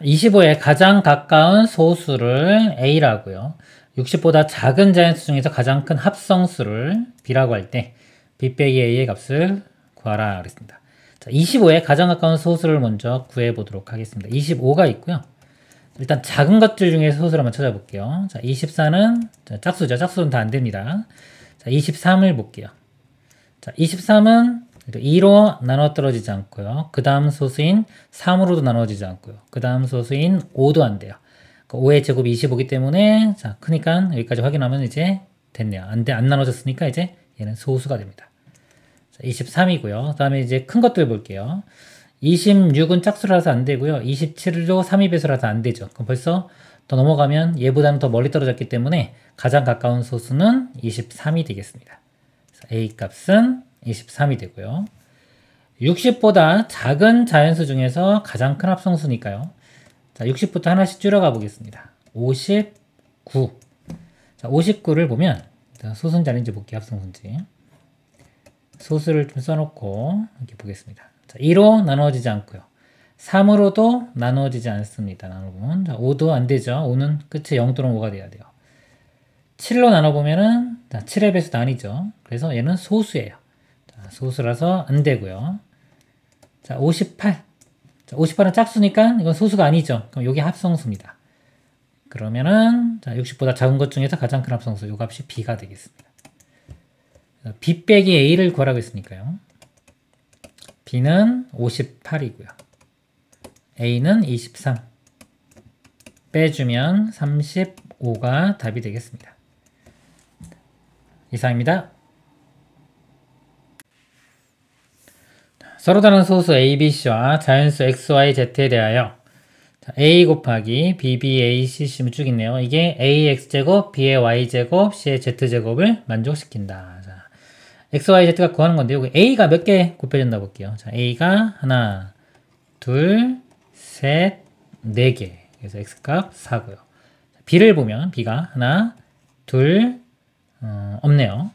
25에 가장 가까운 소수를 A라고요. 60보다 작은 자연수 중에서 가장 큰 합성수를 B라고 할 때 B 빼기 A의 값을 구하라 그랬습니다. 자, 25에 가장 가까운 소수를 먼저 구해보도록 하겠습니다. 25가 있고요. 일단 작은 것들 중에서 소수를 한번 찾아볼게요. 자, 24는 짝수죠. 짝수는 다 안됩니다. 자, 23을 볼게요. 자, 23은 2로 나눠 떨어지지 않고요. 그 다음 소수인 3으로도 나눠지지 않고요. 그 다음 소수인 5도 안 돼요. 5의 제곱이 25이기 때문에 자, 크니까 여기까지 확인하면 이제 됐네요. 안 나눠졌으니까 이제 얘는 소수가 됩니다. 자, 23이고요. 그 다음에 이제 큰 것들 볼게요. 26은 짝수라서 안 되고요. 27도 3의 배수라서 안 되죠. 그럼 벌써 더 넘어가면 얘보다는 더 멀리 떨어졌기 때문에 가장 가까운 소수는 23이 되겠습니다. A 값은 23이 되고요. 60보다 작은 자연수 중에서 가장 큰 합성수니까요. 자, 60부터 하나씩 줄여가 보겠습니다. 59. 자, 59를 보면 소수인지 아닌지 볼게요. 합성수인지. 소수를 좀 써놓고 이렇게 보겠습니다. 자, 2로 나누어지지 않고요. 3으로도 나누어지지 않습니다. 나눠보면. 자, 5도 안 되죠. 5는 끝에 0 또는 5가 돼야 돼요. 7로 나눠보면은 7의 배수도 아니죠. 그래서 얘는 소수예요. 자, 소수라서 안 되고요. 자, 58. 자, 58은 짝수니까 이건 소수가 아니죠. 그럼 여기 합성수입니다. 그러면은 자, 60보다 작은 것 중에서 가장 큰 합성수 요 값이 B가 되겠습니다. B 빼기 A를 구하라고 했으니까요. B는 58이고요. A는 23. 빼주면 35가 답이 되겠습니다. 이상입니다. 서로 다른 소수 A, B, C와 자연수 X, Y, Z에 대하여 A 곱하기 B, B, A, C, C면 쭉 있네요. 이게 A, X제곱, B의 Y제곱, C의 Z제곱을 만족시킨다. 자, X, Y, Z가 구하는 건데 여기 A가 몇 개 곱해진다 볼게요. 자, A가 하나, 둘, 셋, 네 개. 그래서 X값 4고요. B를 보면 B가 하나, 둘, 없네요.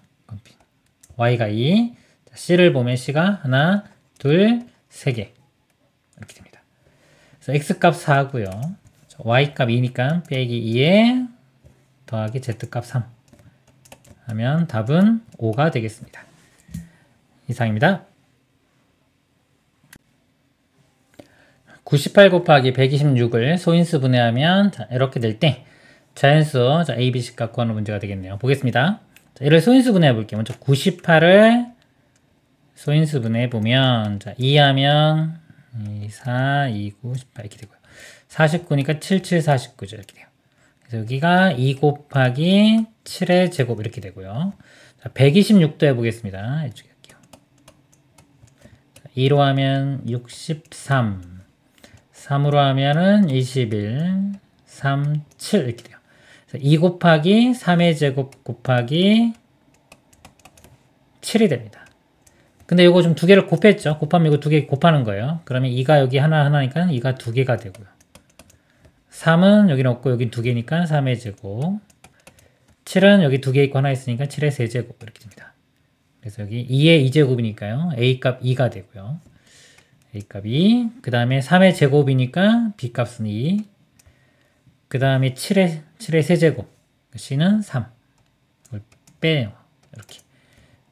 Y가 2. 자, C를 보면 C가 하나, 둘, 세 개. 이렇게 됩니다. 그래서 X값 4고요. Y값 2니까 빼기 2에 더하기 Z값 3 하면 답은 5가 되겠습니다. 이상입니다. 98 곱하기 126을 소인수 분해하면 자, 이렇게 될 때 자연수 자, A, B, C 값 구하는 문제가 되겠네요. 보겠습니다. 자, 얘를 소인수 분해해 볼게요. 먼저 98을 소인수 분해해 보면 자, 2하면 2, 4, 2, 9, 18 이렇게 되고요. 49니까 7, 7, 49죠. 이렇게 돼요. 그래서 여기가 2 곱하기 7의 제곱 이렇게 되고요. 자, 126도 해보겠습니다. 이쪽에 할게요. 2로 하면 63, 3으로 하면은 21, 3, 7 이렇게 돼요. 그래서 2 곱하기 3의 제곱 곱하기 7이 됩니다. 근데 이거 좀 두 개를 곱했죠. 곱하면 이거 두 개 곱하는 거예요. 그러면 2가 여기 하나니까 2가 두 개가 되고요. 3은 여기는 없고 여기 두 개니까 3의 제곱. 7은 여기 두 개 있고 하나 있으니까 7의 세제곱 이렇게 됩니다. 그래서 여기 2의 2제곱이니까요. A값 2가 되고요. A값 2. 그 다음에 3의 제곱이니까 B값은 2. 그 다음에 7의 세제곱. C는 3. 이걸 빼요. 이렇게.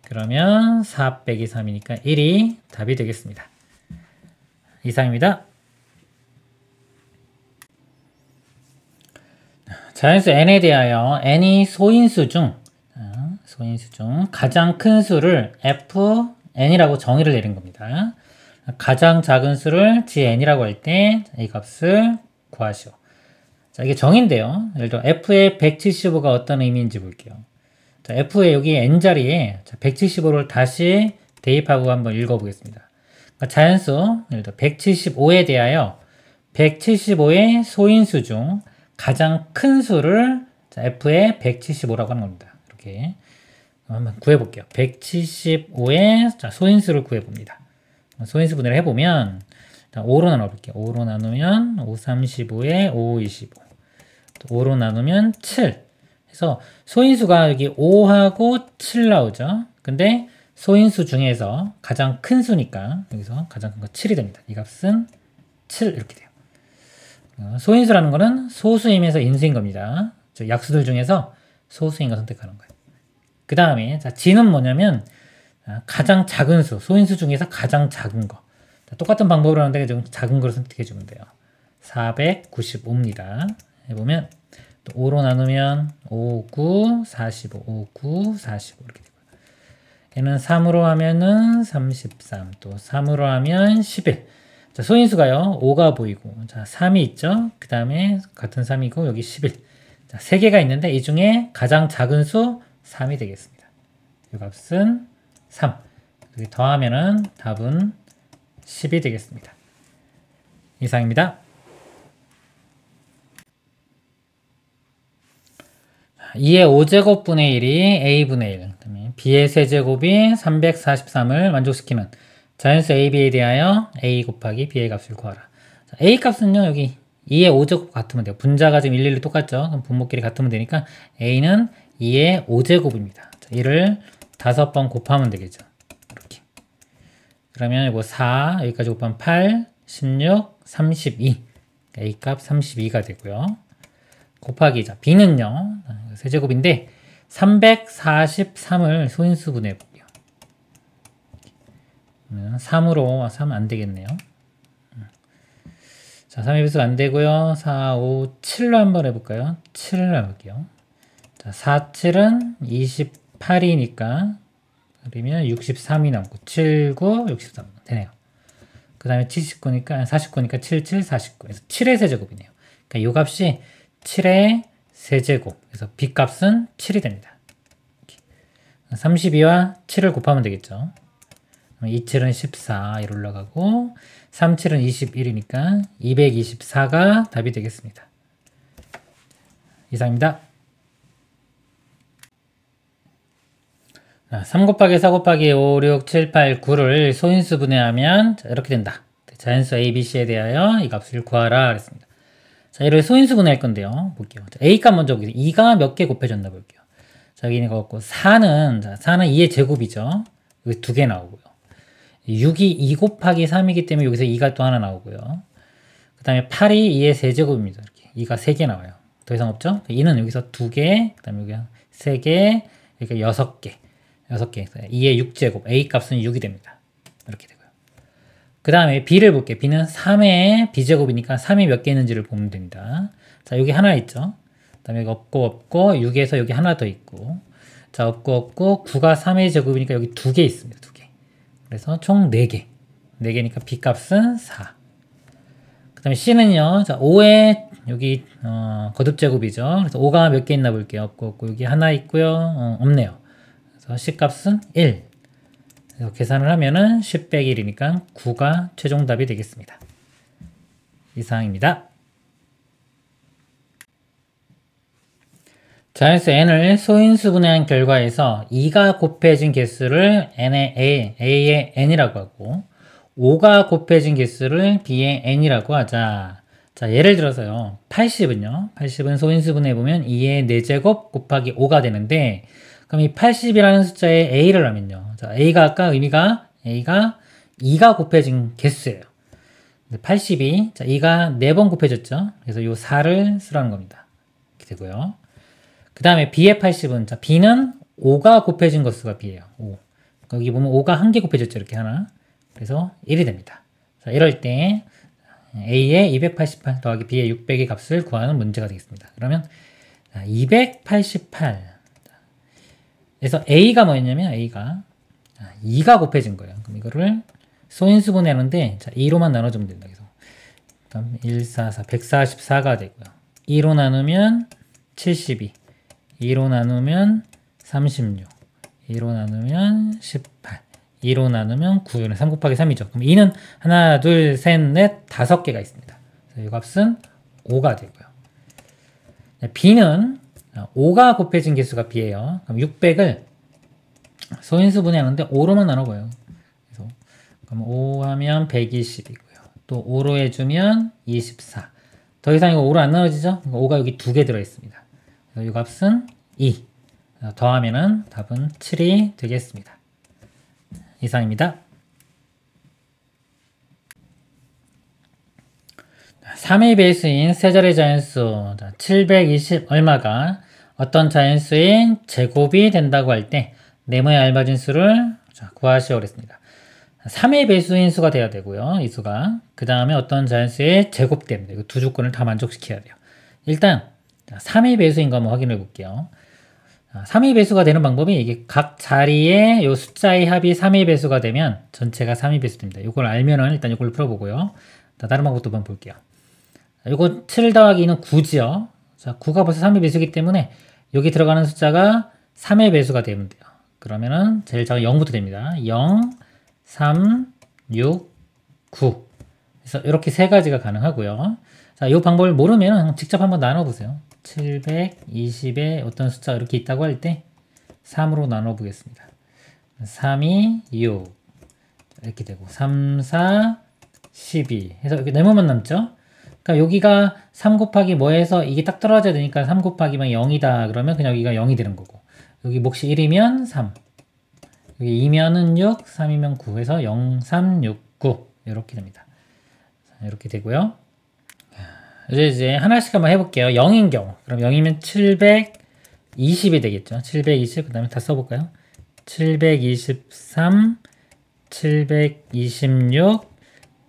그러면 4 빼기 3이니까 1이 답이 되겠습니다. 이상입니다. 자연수 n에 대하여 n이 소인수 중 가장 큰 수를 fn이라고 정의를 내린 겁니다. 가장 작은 수를 gn이라고 할 때 이 값을 구하시오. 자, 이게 정의인데요. 예를 들어 f의 175가 어떤 의미인지 볼게요. 자, F의 여기 N자리에 175를 다시 대입하고 한번 읽어보겠습니다. 그러니까 자연수, 예를 들어 175에 대하여 175의 소인수 중 가장 큰 수를 F의 175라고 하는 겁니다. 이렇게 한번 구해볼게요. 175의 소인수를 구해봅니다. 소인수 분해를 해보면 5로 나눠볼게요. 5로 나누면 5, 35에 5, 25 또 5로 나누면 7 그래서 소인수가 여기 5하고 7 나오죠. 근데 소인수 중에서 가장 큰 수니까 여기서 가장 큰 거 7이 됩니다. 이 값은 7 이렇게 돼요. 소인수라는 거는 소수임에서 인수인 겁니다. 즉 약수들 중에서 소수인 거 선택하는 거예요. 그 다음에 자, 진은 뭐냐면 가장 작은 수, 소인수 중에서 가장 작은 거. 자, 똑같은 방법으로 하는데 좀 작은 걸 선택해 주면 돼요. 495입니다. 해보면 또 5로 나누면 5, 9, 45, 5, 9, 45 이렇게 되고요. 얘는 3으로 하면은 33, 또 3으로 하면 11. 자, 소인수가요, 5가 보이고, 자, 3이 있죠? 그 다음에 같은 3이고, 여기 11. 자, 3개가 있는데, 이 중에 가장 작은 수 3이 되겠습니다. 이 값은 3. 여기 더하면은 답은 10이 되겠습니다. 이상입니다. 2의 5제곱분의 1이 a분의 1, 그다음에 b의 세제곱이 343을 만족시키는 자연수 ab에 대하여 a 곱하기 b의 값을 구하라. 자, a 값은요, 여기 2의 5제곱 같으면 돼요. 분자가 지금 일일이 똑같죠? 그럼 분모끼리 같으면 되니까 a는 2의 5제곱입니다. 자, 이를 5번 곱하면 되겠죠. 이렇게. 그러면 이거 4, 여기까지 곱하면 8, 16, 32. a 값 32가 되고요. 곱하기, 자, b는요, 세제곱인데 343을 소인수분해 볼게요. 3으로 3 안 되겠네요. 자, 3의 배수가 안 되고요. 4, 5, 7로 한번 해볼까요? 7을 해볼게요. 자, 4, 7은 28이니까 그러면 63이 남고 7, 9, 63 되네요. 그 다음에 79니까 49니까 7, 7, 49. 그래서 7의 세제곱이네요. 그러니까 이 값이 7의 세제곱. 그래서 b 값은 7이 됩니다. 32와 7을 곱하면 되겠죠. 27은 14, 1 올라가고 37은 21이니까 224가 답이 되겠습니다. 이상입니다. 3 곱하기 4 곱하기 5, 6, 7, 8, 9를 소인수 분해하면 이렇게 된다. 자연수 A, B, C에 대하여 이 값을 구하라 그랬습니다. 자, 이를 소인수 분해할 건데요. 볼게요. 자, A 값 먼저 보겠습니다. 2가 몇 개 곱해졌나 볼게요. 자, 여기 있는 거 같고 4는 2의 제곱이죠. 여기 2개 나오고요. 6이 2 곱하기 3이기 때문에 여기서 2가 또 하나 나오고요. 그 다음에 8이 2의 세제곱입니다. 이렇게 2가 3개 나와요. 더 이상 없죠? 2는 여기서 2개, 그 다음에 여기 3개, 여기가 6개. 6개. 2의 6제곱. A 값은 6이 됩니다. 이렇게 되고요. 그 다음에 B를 볼게요. B는 3의 B제곱이니까 3이 몇 개 있는지를 보면 됩니다. 자, 여기 하나 있죠? 그 다음에 여기 없고, 6에서 여기 하나 더 있고. 자, 없고, 9가 3의 제곱이니까 여기 2개 있습니다. 2개. 그래서 총 4개. 4개니까 B 값은 4. 그 다음에 C는요. 자, 5의 여기, 거듭제곱이죠. 그래서 5가 몇 개 있나 볼게요. 없고, 여기 하나 있고요. 없네요. 그래서 C 값은 1. 그래서 계산을 하면은 10 빼기 1이니까 9가 최종 답이 되겠습니다. 이상입니다. 자연수 n을 소인수 분해한 결과에서 2가 곱해진 개수를 A의 n이라고 하고 5가 곱해진 개수를 B의 n이라고 하자. 자, 예를 들어서요. 80은 소인수 분해해보면 2의 4제곱 곱하기 5가 되는데 그럼 이 80이라는 숫자에 A를 하면요. 자, A가 아까 의미가 A가 2가 곱해진 개수예요. 82, 자, 2가 4번 곱해졌죠. 그래서 이 4를 쓰라는 겁니다. 이렇게 되고요. 그 다음에 B의 80은, 자, B는 5가 곱해진 것수가 B예요. 5. 여기 보면 5가 한 개 곱해졌죠. 이렇게 하나. 그래서 1이 됩니다. 자, 이럴 때 A의 288 더하기 B의 600의 값을 구하는 문제가 되겠습니다. 그러면 288. 그래서 A가 뭐였냐면 A가 2가 곱해진 거예요. 그럼 이거를 소인수 분해하는데 자, 2로만 나눠주면 된다. 그래서 144, 144가 되고요. 2로 나누면 72, 2로 나누면 36, 2로 나누면 18, 2로 나누면 9, 3 곱하기 3이죠. 그럼 2는 하나, 둘, 셋, 넷, 5개가 있습니다. 그래서 이 값은 5가 되고요. B는 5가 곱해진 개수가 B예요. 그럼 600을 소인수 분해하는데 5로만 나눠봐요. 그래서 그럼 5 하면 120이고요. 또 5로 해주면 24. 더 이상 이거 5로 안 나눠지죠? 5가 여기 2개 들어있습니다. 그래서 이 값은 2. 더하면은 답은 7이 되겠습니다. 이상입니다. 3의 배수인 세 자리 자연수 720 얼마가 어떤 자연수인 제곱이 된다고 할 때 네모의 알맞은 수를 구하시오 그랬습니다. 3의 배수인 수가 돼야 되고요. 이 수가. 그 다음에 어떤 자연수의 제곱됩니다. 이거 두 조건을 다 만족시켜야 돼요. 일단 3의 배수인 거 한번 확인해 볼게요. 3의 배수가 되는 방법이 이게 각 자리에 요 숫자의 합이 3의 배수가 되면 전체가 3의 배수 됩니다. 이걸 알면은 일단 이걸 풀어보고요. 다른 방법도 한번 볼게요. 이거 7 더하기 2는 9지요. 자, 9가 벌써 3의 배수이기 때문에 여기 들어가는 숫자가 3의 배수가 되면 돼요. 그러면은 제일 작은 0부터 됩니다. 0, 3, 6, 9. 그래서 이렇게 세 가지가 가능하고요. 자, 이 방법을 모르면 직접 한번 나눠보세요. 720에 어떤 숫자가 이렇게 있다고 할 때 3으로 나눠보겠습니다. 3이 6 이렇게 되고 3, 4, 12 해서 이렇게 네모만 남죠. 그러니까 여기가 3 곱하기 뭐 해서 이게 딱 떨어져야 되니까 3 곱하기만 0이다 그러면 그냥 여기가 0이 되는 거고, 여기 몫이 1이면 3, 여기 2면은 6, 3이면 9 해서 0, 3, 6, 9 이렇게 됩니다. 이렇게 되고요. 이제 하나씩 한번 해볼게요. 0인 경우 그럼 0이면 720이 되겠죠. 720 그 다음에 다 써볼까요? 723, 726,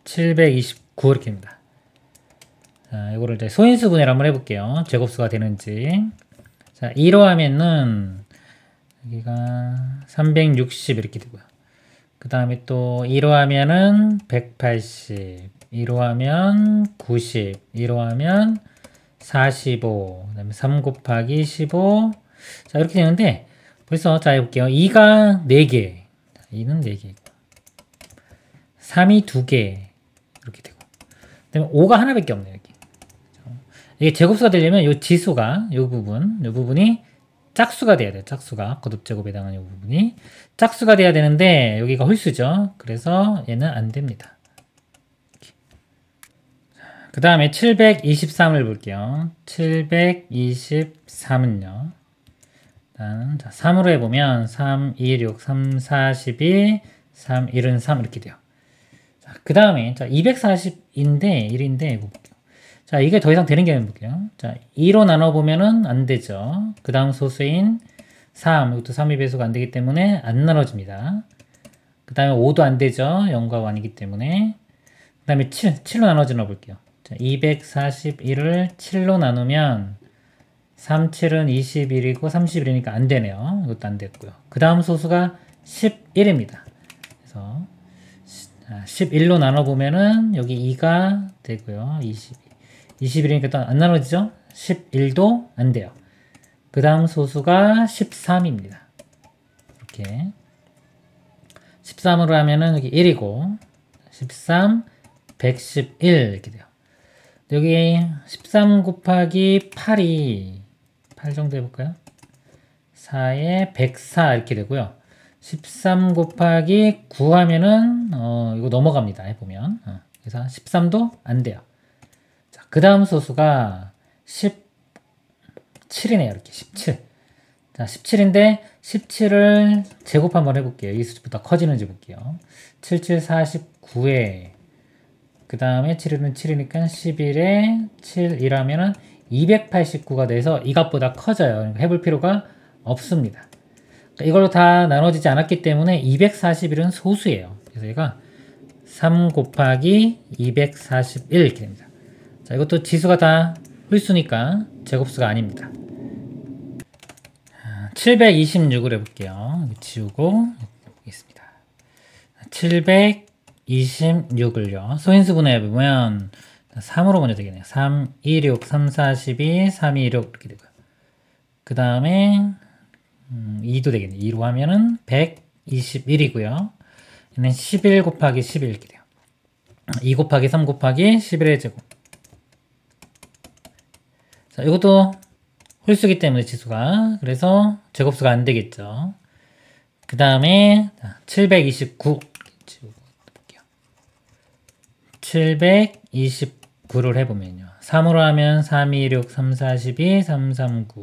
729 이렇게 됩니다. 자, 이거를 이제 소인수 분해를 한번 해볼게요. 제곱수가 되는지. 자, 2로 하면은 여기가 360 이렇게 되고요. 그 다음에 또 2로 하면은 180, 2로 하면 90, 2로 하면 45, 그 다음에 3 곱하기 15. 자, 이렇게 되는데 벌써 자 해볼게요. 2가 4개, 2는 4개, 3이 2개 이렇게 되고, 그 다음에 5가 하나밖에 없네요. 여기. 이게 제곱수가 되려면 이 지수가 이 부분이 짝수가 돼야 돼요. 짝수가 거듭제곱에 해당하는 이 부분이 짝수가 돼야 되는데 여기가 홀수죠. 그래서 얘는 안 됩니다. 그 다음에 723을 볼게요. 723은요. 일단 3으로 해보면 3, 2, 6, 3, 4, 12, 3, 1은 3 이렇게 돼요. 그 다음에 240인데 1인데 이거 볼게요. 자, 이게 더 이상 되는 게 아니라 볼게요. 자, 2로 나눠보면은 안 되죠. 그 다음 소수인 3, 이것도 3의 배수가 안 되기 때문에 안 나눠집니다. 그 다음에 5도 안 되죠. 0과 1이기 때문에. 그 다음에 7로 나눠져 넣어볼게요. 자, 241을 7로 나누면 3, 7은 21이고 31이니까 안 되네요. 이것도 안 됐고요. 그 다음 소수가 11입니다. 그래서 11로 나눠보면은 여기 2가 되고요. 21이니까 또 안 나눠지죠? 11도 안 돼요. 그 다음 소수가 13입니다. 이렇게 13으로 하면은 여기 1이고 13, 111 이렇게 돼요. 여기 13 곱하기 8이 8 정도 해볼까요? 4에 104 이렇게 되고요. 13 곱하기 9 하면은 이거 넘어갑니다. 해보면 그래서 13도 안 돼요. 그 다음 소수가 17이네요. 이렇게 17. 자, 17인데 17을 제곱 한번 해볼게요. 이 수보다 커지는지 볼게요. 77, 49에 그 다음에 7은 7이니까 11에 7이라면은 289가 돼서 이 값보다 커져요. 그러니까 해볼 필요가 없습니다. 그러니까 이걸로 다 나눠지지 않았기 때문에 241은 소수예요. 그래서 얘가 3 곱하기 241 이렇게 됩니다. 자, 이것도 지수가 다 홀수니까 제곱수가 아닙니다. 726을 해볼게요. 지우고 보겠습니다. 726을요. 소인수 분해해보면 3으로 먼저 되겠네요. 3, 2, 6, 3, 4, 12, 3, 2, 6 이렇게 되고요. 그 다음에 2도 되겠네요. 2로 하면은 121이고요. 얘는 11 곱하기 11 이렇게 돼요. 2 곱하기 3 곱하기 11의 제곱. 자, 이것도 홀수기 때문에 지수가, 그래서 제곱수가 안 되겠죠. 그 다음에 729 볼게요. 729를 해보면요. 3으로 하면 3, 2, 6, 3, 4, 12, 3, 3, 9.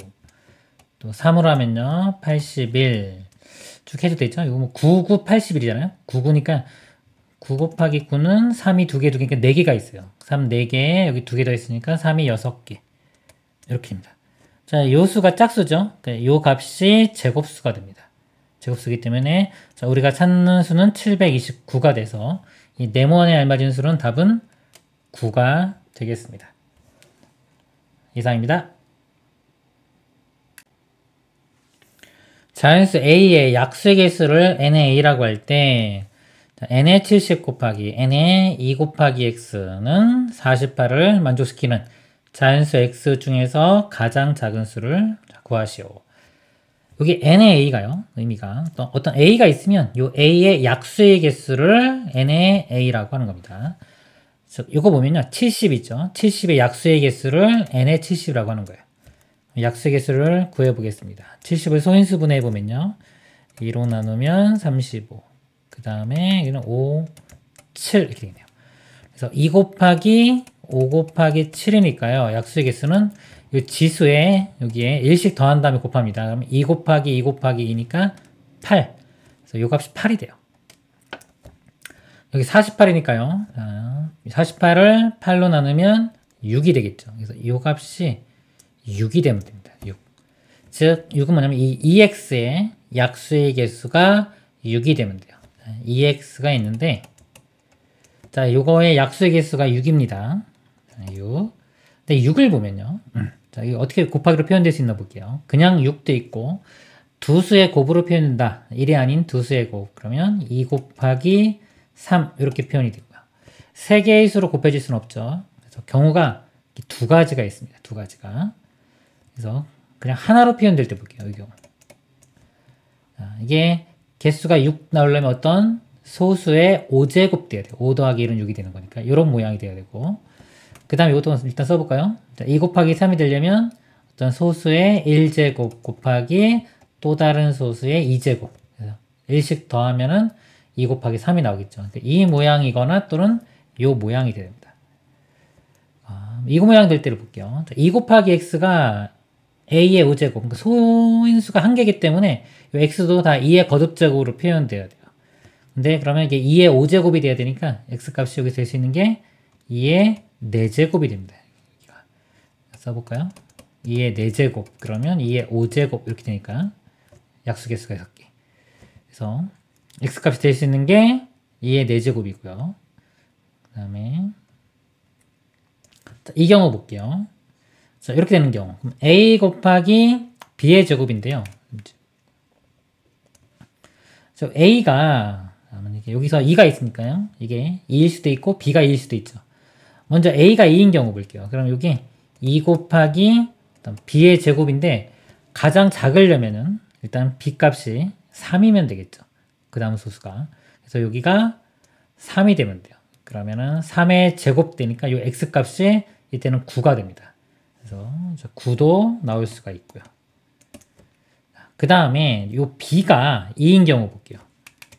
또 3으로 하면요. 81. 쭉 해도 되죠? 이거 뭐 99, 81이잖아요? 99니까 9 곱하기 9는 3이 2개, 그러니까 4개가 있어요. 3 4개, 여기 2개 더 있으니까 3이 6개. 이렇게입니다. 자, 요 수가 짝수죠. 그러니까 요 값이 제곱수가 됩니다. 제곱수기 때문에 자, 우리가 찾는 수는 729가 돼서 이 네모안에 알맞은 수는 답은 9가 되겠습니다. 이상입니다. 자연수 A의 약수의 개수를 n의 A라고 할 때 n의 70 곱하기 n의 2 곱하기 x는 48을 만족시키는 자연수 x 중에서 가장 작은 수를 구하시오. 여기 n의 a가요. 의미가 어떤 a가 있으면 이 a의 약수의 개수를 n의 a라고 하는 겁니다. 이거 보면요. 70 있죠. 70의 약수의 개수를 n의 70이라고 하는 거예요. 약수의 개수를 구해보겠습니다. 70을 소인수분해 해보면요. 2로 나누면 35. 그 다음에 여기는 5, 7 이렇게 되네요. 그래서 2 곱하기 5 곱하기 7이니까요. 약수의 개수는 이 지수에 여기에 1씩 더한 다음에 곱합니다. 그럼 2 곱하기 2 곱하기 2니까 8. 그래서 이 값이 8이 돼요. 여기 48이니까요. 48을 8로 나누면 6이 되겠죠. 그래서 이 값이 6이 되면 됩니다. 6. 즉 6은 뭐냐면 이 2x의 약수의 개수가 6이 되면 돼요. 2x가 있는데 자, 요거의 약수의 개수가 6입니다. 6. 근데 6을 보면요. 자, 이거 어떻게 곱하기로 표현될 수 있나 볼게요. 그냥 6도 있고 두 수의 곱으로 표현된다. 1이 아닌 두 수의 곱. 그러면 2 곱하기 3 이렇게 표현이 되고요. 세 개의 수로 곱해질 수는 없죠. 그래서 경우가 두 가지가 있습니다. 두 가지가. 그래서 그냥 하나로 표현될 때 볼게요. 이 경우. 자, 이게 개수가 6 나오려면 어떤 소수의 5제곱 돼야 돼요. 5 더하기 1은 6이 되는 거니까 이런 모양이 돼야 되고 그 다음에 이것도 일단 써볼까요? 자, 2 곱하기 3이 되려면 어떤 소수의 1제곱 곱하기 또 다른 소수의 2제곱 그래서 1씩 더하면은 2 곱하기 3이 나오겠죠. 그러니까 이 모양이거나 또는 이 모양이 돼야 됩니다. 이 모양 될 때를 볼게요. 자, 2 곱하기 x가 a의 5제곱 그러니까 소인수가 한 개이기 때문에 이 x도 다 2의 거듭제곱으로 표현돼야 돼요. 근데 그러면 이게 2의 5제곱이 돼야 되니까 x값이 여기 될 수 있는 게 2의 4제곱이 됩니다. 써볼까요? 2의 4제곱 그러면 2의 5제곱 이렇게 되니까 약수개수가 6개. 그래서 x값이 될 수 있는 게 2의 4제곱이고요. 그 다음에 이 경우 볼게요. 자, 이렇게 되는 경우 그럼 a 곱하기 b의 제곱인데요. a가 여기서 2가 있으니까요. 이게 2일 수도 있고 b가 2일 수도 있죠. 먼저 a가 2인 경우 볼게요. 그럼 여기 2 곱하기 b의 제곱인데 가장 작으려면은 일단 b 값이 3이면 되겠죠. 그 다음 소수가. 그래서 여기가 3이 되면 돼요. 그러면은 3의 제곱 되니까 이 x 값이 이때는 9가 됩니다. 그래서 9도 나올 수가 있고요. 그 다음에 이 b가 2인 경우 볼게요.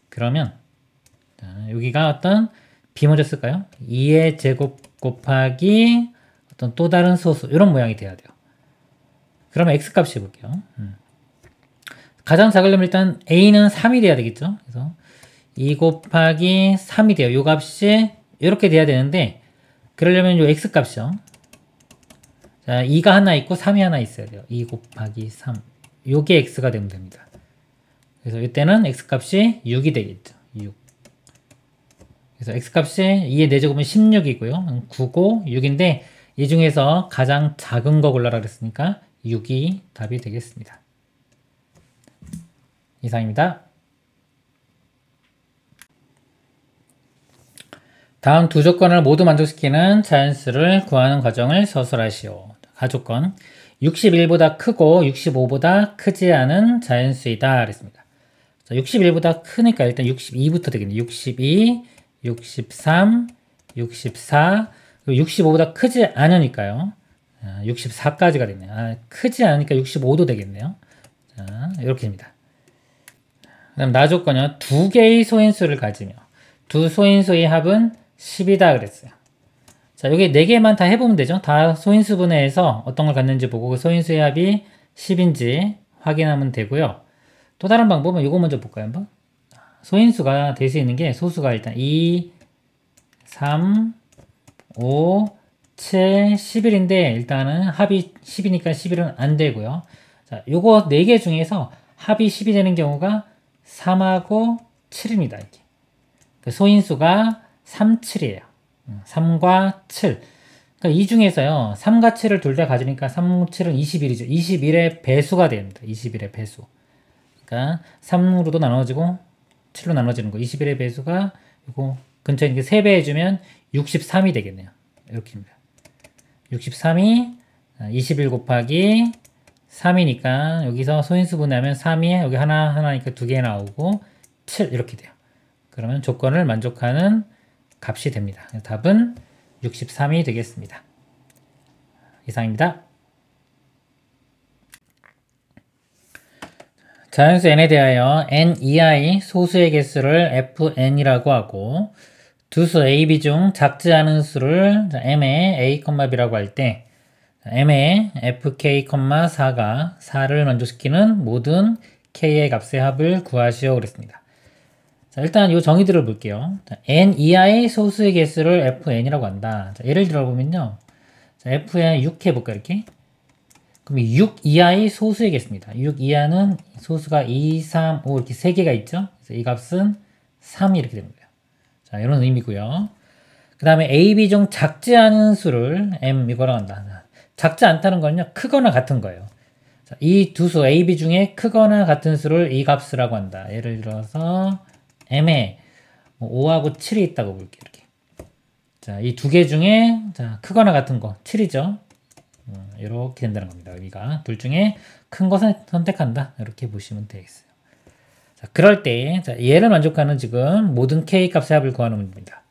그러면 여기가 어떤 b 먼저 쓸까요? 2의 제곱 곱하기 어떤 또 다른 소수 이런 모양이 돼야 돼요. 그러면 x값이 볼게요. 가장 작으려면 일단 a는 3이 돼야 되겠죠. 그래서 2 곱하기 3이 돼요. 이 값이 이렇게 돼야 되는데 그러려면 이 x값이요. 자, 2가 하나 있고 3이 하나 있어야 돼요. 2 곱하기 3 요게 x가 되면 됩니다. 그래서 이때는 x값이 6이 되겠죠. 6. 그래서 x값이 2의 4제곱은 16이고요. 9고 6인데 이 중에서 가장 작은 거 골라라 그랬으니까 6이 답이 되겠습니다. 이상입니다. 다음 두 조건을 모두 만족시키는 자연수를 구하는 과정을 서술하시오. 가조건 61보다 크고 65보다 크지 않은 자연수이다 그랬습니다. 61보다 크니까 일단 62부터 되겠네요. 62, 63, 64, 그리고 65보다 크지 않으니까요. 64까지가 됐네요. 크지 않으니까 65도 되겠네요. 자, 이렇게 됩니다. 그 다음 나조건요. 두 개의 소인수를 가지며 두 소인수의 합은 10이다 그랬어요. 자, 여기 4개만 다 해보면 되죠. 다 소인수분해해서 어떤 걸 갖는지 보고 그 소인수의 합이 10인지 확인하면 되고요. 또 다른 방법은 이거 먼저 볼까요? 한번? 소인수가 될 수 있는 게 소수가 일단 2, 3, 5, 7, 11인데 일단은 합이 10이니까 11은 안 되고요. 자, 요거 4개 중에서 합이 10이 되는 경우가 3하고 7입니다. 이렇게. 그 소인수가 3, 7이에요. 3과 7. 그러니까 이 중에서요, 3과 7을 둘 다 가지니까 3, 7은 21이죠. 21의 배수가 됩니다. 21의 배수. 그러니까 3으로도 나눠지고 7로 나눠지는 거. 21의 배수가 이거 근처에 이렇게 3배 해주면 63이 되겠네요. 이렇게입니다. 63이 21 곱하기 3이니까 여기서 소인수 분해하면 3이 여기 하나니까 2개 나오고 7 이렇게 돼요. 그러면 조건을 만족하는 값이 됩니다. 답은 63이 되겠습니다. 이상입니다. 자연수 n에 대하여 n 이하의 소수의 개수를 fn이라고 하고 두수 a, b 중 작지 않은 수를 m의 a, b라고 할 때 m의 fk, 4가 4를 만족시키는 모든 k의 값의 합을 구하시오 그랬습니다. 자, 일단 이 정의들을 볼게요. 자, n 이하의 소수의 개수를 fn이라고 한다. 자, 예를 들어보면요. 자, fn 6 해볼까 이렇게? 그럼 6 이하의 소수의 개수입니다. 6 이하는 소수가 2, 3, 5 이렇게 3개가 있죠. 그래서 이 값은 3이 이렇게 되는 거예요. 자, 이런 의미고요. 그 다음에 a, b 중 작지 않은 수를 m 이거라고 한다. 작지 않다는 거는요. 크거나 같은 거예요. 자, 이 두 수 a, b 중에 크거나 같은 수를 이 값이라고 한다. 예를 들어서 m에 5하고 7이 있다고 볼게요. 이렇게. 자, 이 두 개 중에 자, 크거나 같은 거 7이죠. 이렇게 된다는 겁니다. 의미가 둘 중에 큰 것을 선택한다. 이렇게 보시면 되겠어요. 자, 그럴 때 자, 얘를 만족하는 지금 모든 k 값의 합을 구하는 문제입니다.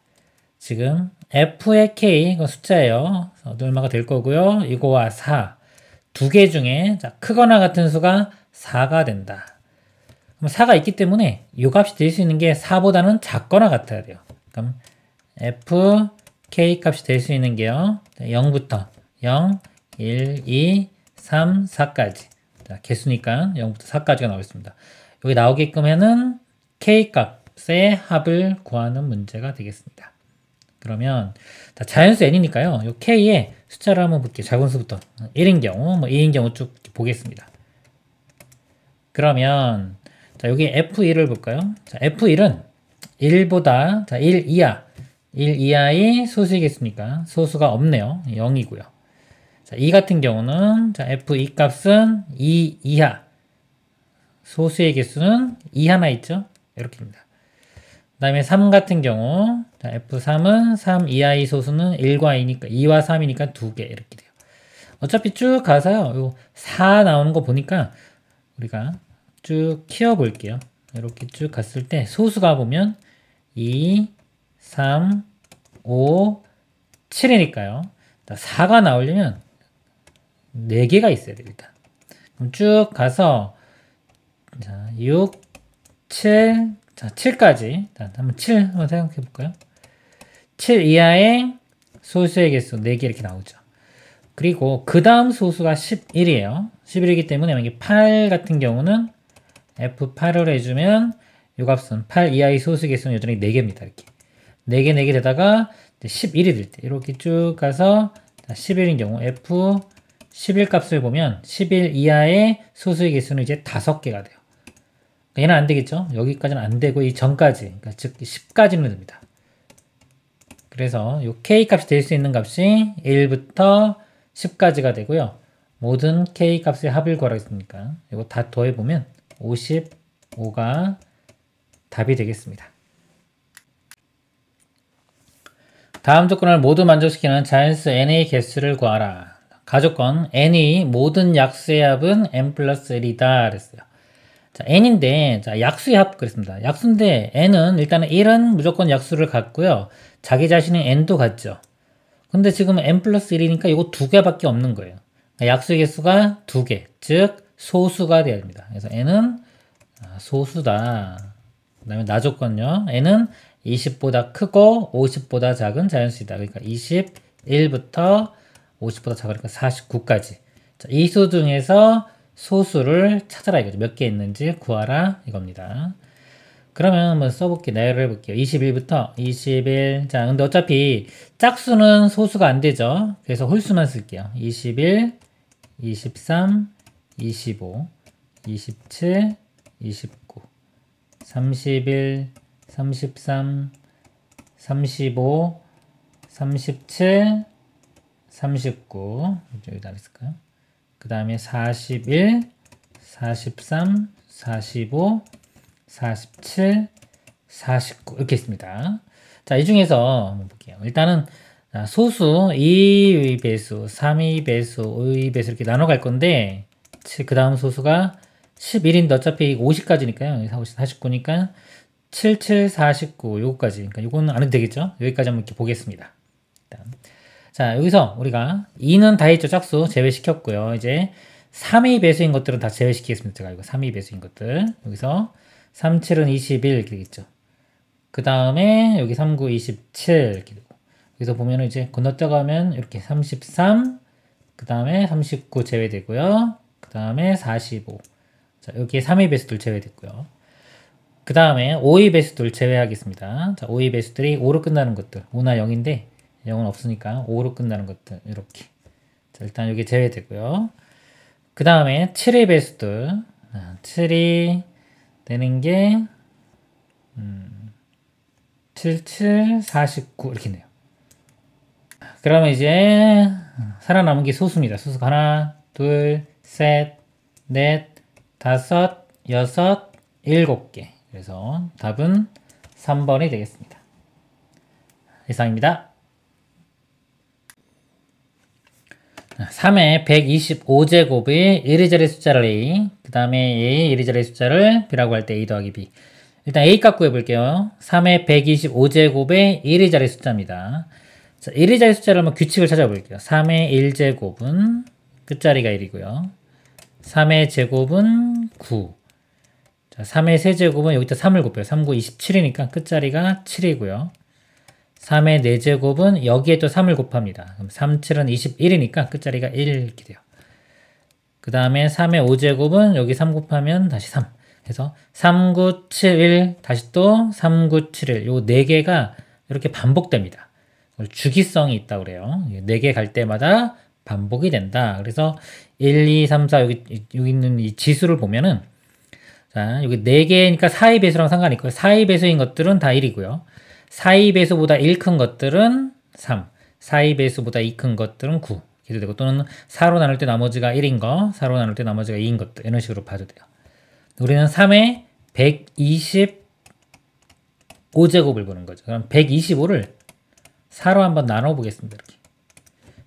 지금 f의 k 이건 숫자예요. 얼마가 될 거고요. 이거와 4 두 개 중에 자, 크거나 같은 수가 4가 된다. 그럼 4가 있기 때문에 이 값이 될 수 있는 게 4보다는 작거나 같아야 돼요. 그럼 f k 값이 될 수 있는 게요. 0부터 0, 1, 2, 3, 4까지. 자, 개수니까 0부터 4까지가 나오겠습니다. 여기 나오게끔 하는 k 값의 합을 구하는 문제가 되겠습니다. 그러면 자연수 n이니까요. 이 k의 숫자를 한번 볼게요. 작은 수부터 1인 경우, 2인 경우 쭉 보겠습니다. 그러면 자, 여기 f1을 볼까요? 자, f1은 1보다 자, 1 이하 1 이하의 소수의 개수니까 소수가 없네요. 0이고요. 자, 2 같은 경우는 자, f2 값은 2 이하 소수의 개수는 2 하나 있죠? 이렇게입니다. 그 다음에 3 같은 경우 자, f3은 3 이하의 소수는 1과 2니까 2와 3이니까 2개 이렇게 돼요. 어차피 쭉 가서요. 요 4 나오는 거 보니까 우리가 쭉 키워 볼게요. 이렇게 쭉 갔을 때 소수가 보면 2, 3, 5, 7이니까요. 4가 나오려면 4개가 있어야 돼요. 일단. 그럼 쭉 가서 자, 6, 7, 자, 7까지. 자, 한번 7 한번 생각해 볼까요? 7 이하의 소수의 개수 4개 이렇게 나오죠. 그리고 그 다음 소수가 11이에요. 11이기 때문에 만약에 8 같은 경우는 F8을 해주면 이 값은 8 이하의 소수 개수는 여전히 4개입니다. 이렇게. 4개, 4개 되다가 11이 될 때 이렇게 쭉 가서 11인 경우 F11 값을 보면 11 이하의 소수의 개수는 이제 5개가 돼요. 얘는 안 되겠죠? 여기까지는 안 되고 이 전까지, 그러니까 즉 10까지는 됩니다. 그래서 이 k 값이 될 수 있는 값이 1부터 10까지가 되고요. 모든 k 값의 합을 구하겠습니까? 이거 다 더해보면 55가 답이 되겠습니다. 다음 조건을 모두 만족시키는 자연수 n의 개수를 구하라. 가조건 n의 모든 약수의 합은 n 플러스 1이다 그랬어요. 자, n인데 자, 약수의 합 그랬습니다. 약수인데 n은 일단은 1은 무조건 약수를 갖고요. 자기 자신의 n도 갖죠. 근데 지금 n 플러스 1이니까 이거 2개밖에 없는 거예요. 약수의 개수가 2개, 즉 소수가 되어야 됩니다. 그래서 n은 소수다. 그 다음에 나조건요. n은 20보다 크고 50보다 작은 자연수이다. 그러니까 21부터 50보다 작으니까 49까지. 자, 이 수 중에서 소수를 찾아라 이거죠. 몇 개 있는지 구하라 이겁니다. 그러면 한번 써볼게요. 나열을 해볼게요. 21부터 21. 자, 근데 어차피 짝수는 소수가 안 되죠. 그래서 홀수만 쓸게요. 21, 23, 25, 27, 29, 31, 33, 35, 37, 39. 여기다 있을까요? 그 다음에 41, 43, 45, 47, 49 이렇게 있습니다. 자, 이 중에서 한번 볼게요. 일단은 소수 2의 배수, 3의 배수, 5의 배수 이렇게 나눠 갈 건데 그 다음 소수가 11인데 어차피 50까지니까요. 49니까 7, 7, 49 요거까지. 그러니까 요거는 안 해도 되겠죠? 여기까지 한번 이렇게 보겠습니다. 일단. 자, 여기서 우리가 2는 다 했죠. 짝수 제외시켰고요. 이제 3의 배수인 것들은 다 제외시키겠습니다. 제가 이거 3의 배수인 것들. 여기서 3, 7은 21 이렇게 되겠죠. 그 다음에 여기 3, 9, 27 이렇게 되고. 여기서 보면은 이제 건너뛰어가면 이렇게 33, 그 다음에 39 제외되고요. 그 다음에 45. 자, 여기에 3의 배수들 제외됐고요. 그 다음에 5의 배수들 제외하겠습니다. 자, 5의 배수들이 5로 끝나는 것들. 5나 0인데 0은 없으니까 5로 끝나는 것들. 이렇게. 자, 일단 여기 제외되고요. 그 다음에 7의 배수들. 7이 되는 게 7, 7, 49 이렇게 네요. 그러면 이제 살아남은 게 소수입니다. 소수가 하나, 둘, 셋, 넷, 다섯, 여섯, 일곱 개. 그래서 답은 3번이 되겠습니다. 이상입니다. 3의 125제곱의 1위자리 숫자를 A, 그 다음에 A의 1위자리 숫자를 B라고 할 때 A 더하기 B. 일단 A 값 구해볼게요. 3의 125제곱의 1위자리 숫자입니다. 자, 1위자리 숫자를 한번 규칙을 찾아볼게요. 3의 1제곱은 끝자리가 1이고요. 3의 제곱은 9. 자, 3의 세제곱은 여기다 3을 곱해요. 3, 9, 27이니까 끝자리가 7이고요. 3의 4제곱은 여기에 또 3을 곱합니다. 그럼 3, 7은 21이니까 끝자리가 1 이렇게 돼요. 그 다음에 3의 5제곱은 여기 3 곱하면 다시 3. 그래서 3, 9, 7, 1 다시 또 3, 9, 7, 1 요 4개가 이렇게 반복됩니다. 주기성이 있다고 그래요. 4개 갈 때마다 반복이 된다. 그래서 1, 2, 3, 4 여기 있는 이 지수를 보면은 자, 여기 4개니까 4의 배수랑 상관이 있고요. 4의 배수인 것들은 다 1이고요. 4의 배수보다 1 큰 것들은 3, 4의 배수보다 2 큰 것들은 9 이렇게 되고 또는 4로 나눌 때 나머지가 1인 거, 4로 나눌 때 나머지가 2인 것들 이런 식으로 봐도 돼요. 우리는 3의 125제곱을 보는 거죠. 그럼 125를 4로 한번 나눠 보겠습니다. 이렇게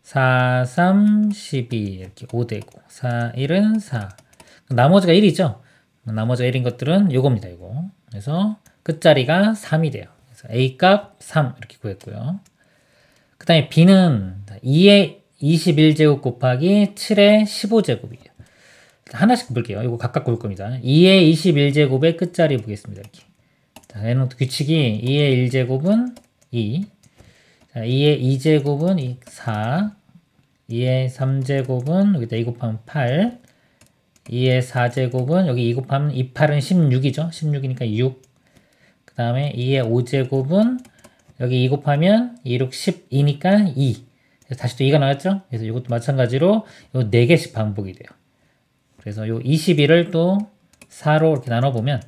4, 3, 12 이렇게 5되고 4, 1은 4 나머지가 1이죠. 나머지가 1인 것들은 요겁니다. 이거. 그래서 끝자리가 3이 돼요. 그래서 A 값 3 이렇게 구했고요. 그 다음에 B는 2의 21제곱 곱하기 7의 15제곱이에요. 하나씩 볼게요. 이거 각각 볼 겁니다. 2의 21제곱의 끝자리 보겠습니다. 이렇게. 자, 얘는 규칙이 2의 1제곱은 2, 자, 2의 2제곱은 4, 2의 3제곱은 여기다 2 곱하면 8, 2의 4제곱은 여기 2 곱하면 2, 8은 16이죠. 16이니까 6. 그 다음에 2의 5제곱은 여기 2 곱하면 2, 6, 12니까 2. 그래서 다시 또 2가 나왔죠. 그래서 이것도 마찬가지로 요 4개씩 반복이 돼요. 그래서 요 21을 또 4로 이렇게 나눠보면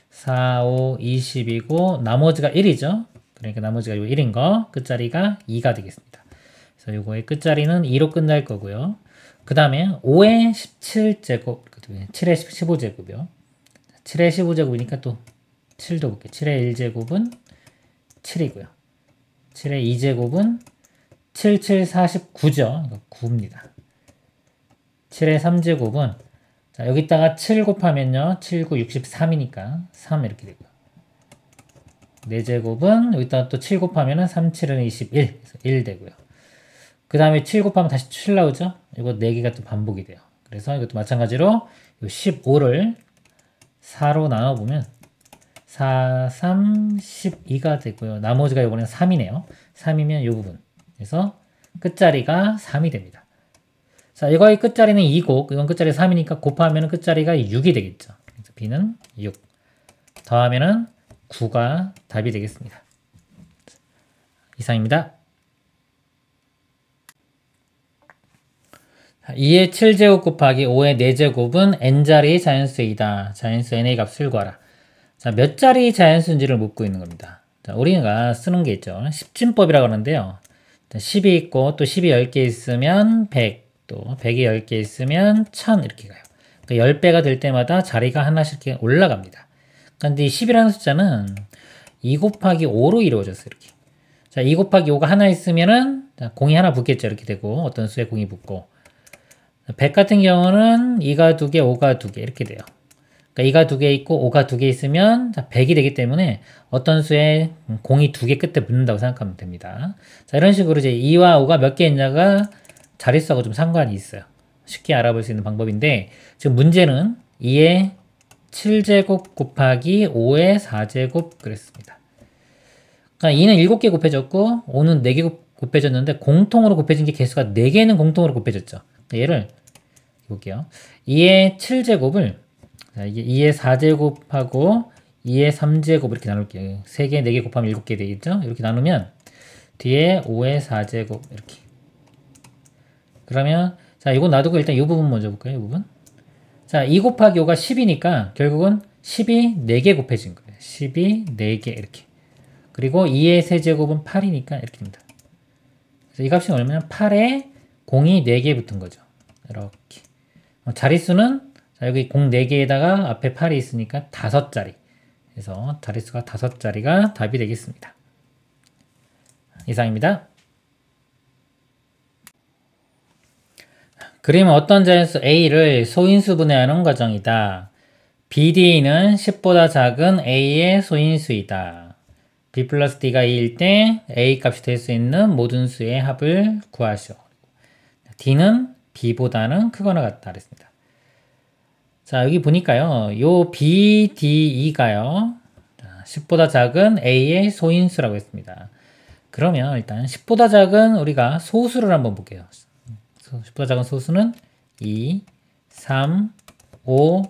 4, 5, 20이고 나머지가 1이죠. 그러니까 나머지가 요 1인 거 끝자리가 2가 되겠습니다. 그래서 요거의 끝자리는 2로 끝날 거고요. 그 다음에 5의 17제곱, 7의 15제곱이요. 7의 15제곱이니까 또 7도 볼게요. 7의 1제곱은 7이고요. 7의 2제곱은 7, 7, 49죠. 이거 9입니다. 7의 3제곱은 자, 여기다가 7 곱하면요. 7, 9, 63이니까 3 이렇게 되고요. 4제곱은 여기다가 또 7 곱하면은 3, 7은 21. 그래서 1 되고요. 그 다음에 7 곱하면 다시 7 나오죠? 이거 4개가 또 반복이 돼요. 그래서 이것도 마찬가지로 15를 4로 나눠보면 4, 3, 12가 되고요. 나머지가 이번엔 3이네요. 3이면 이 부분. 그래서 끝자리가 3이 됩니다. 자, 이거의 끝자리는 2고 이건 끝자리 3이니까 곱하면 끝자리가 6이 되겠죠. 그래서 B는 6. 더하면은 9가 답이 되겠습니다. 이상입니다. 2의 7제곱 곱하기 5의 4제곱은 n자리 자연수이다. 자연수 n의 값을 구하라. 자, 몇 자리 자연수인지를 묻고 있는 겁니다. 자, 우리가 쓰는 게 있죠. 십진법이라고 하는데요. 10이 있고 또 10이 10개 있으면 100, 또 100이 10개 있으면 1000 이렇게 가요. 그러니까 10배가 될 때마다 자리가 하나씩 이렇게 올라갑니다. 근데 이 10이라는 숫자는 2 곱하기 5로 이루어졌어요. 이렇게. 자, 2 곱하기 5가 하나 있으면은 공이 하나 붙겠죠. 이렇게 되고 어떤 수에 공이 붙고 100 같은 경우는 2가 2개, 5가 2개 이렇게 돼요. 그러니까 2가 2개 있고 5가 2개 있으면 100이 되기 때문에 어떤 수에 공이 2개 끝에 붙는다고 생각하면 됩니다. 자, 이런 식으로 이제 2와 5가 몇 개 있냐가 자릿수하고 좀 상관이 있어요. 쉽게 알아볼 수 있는 방법인데 지금 문제는 2의 7제곱 곱하기 5의 4제곱 그랬습니다. 그러니까 2는 7개 곱해졌고 5는 4개 곱해졌는데 공통으로 곱해진 게 개수가 4개는 공통으로 곱해졌죠. 얘를 볼게요. 2의 7제곱을 자, 이게 2의 4제곱하고 2의 3제곱 이렇게 나눌게요. 3개, 4개 곱하면 7개 되겠죠? 이렇게 나누면 뒤에 5의 4제곱 이렇게. 그러면 자, 이거 놔두고 일단 이 부분 먼저 볼까요? 이 부분. 자, 2 곱하기 5가 10이니까 결국은 10이 4개 곱해진 거예요. 10이 4개 이렇게. 그리고 2의 세제곱은 8이니까 이렇게 됩니다. 그래서 이 값이 얼마냐면 8에 공이 4개 붙은 거죠. 이렇게. 자릿수는 자, 여기 공 4개에다가 앞에 8이 있으니까 5자리. 그래서 자릿수가 5자리가 답이 되겠습니다. 이상입니다. 그림은 어떤 자연수 A를 소인수 분해하는 과정이다. BD는 10보다 작은 A의 소인수이다. B 플러스 D가 2일 때 A 값이 될 수 있는 모든 수의 합을 구하시오. D는 B보다는 크거나 같다 그랬습니다. 자, 여기 보니까요. 요 BDE가요. 10보다 작은 A의 소인수라고 했습니다. 그러면 일단 10보다 작은 우리가 소수를 한번 볼게요. 10보다 작은 소수는 2, 3, 5,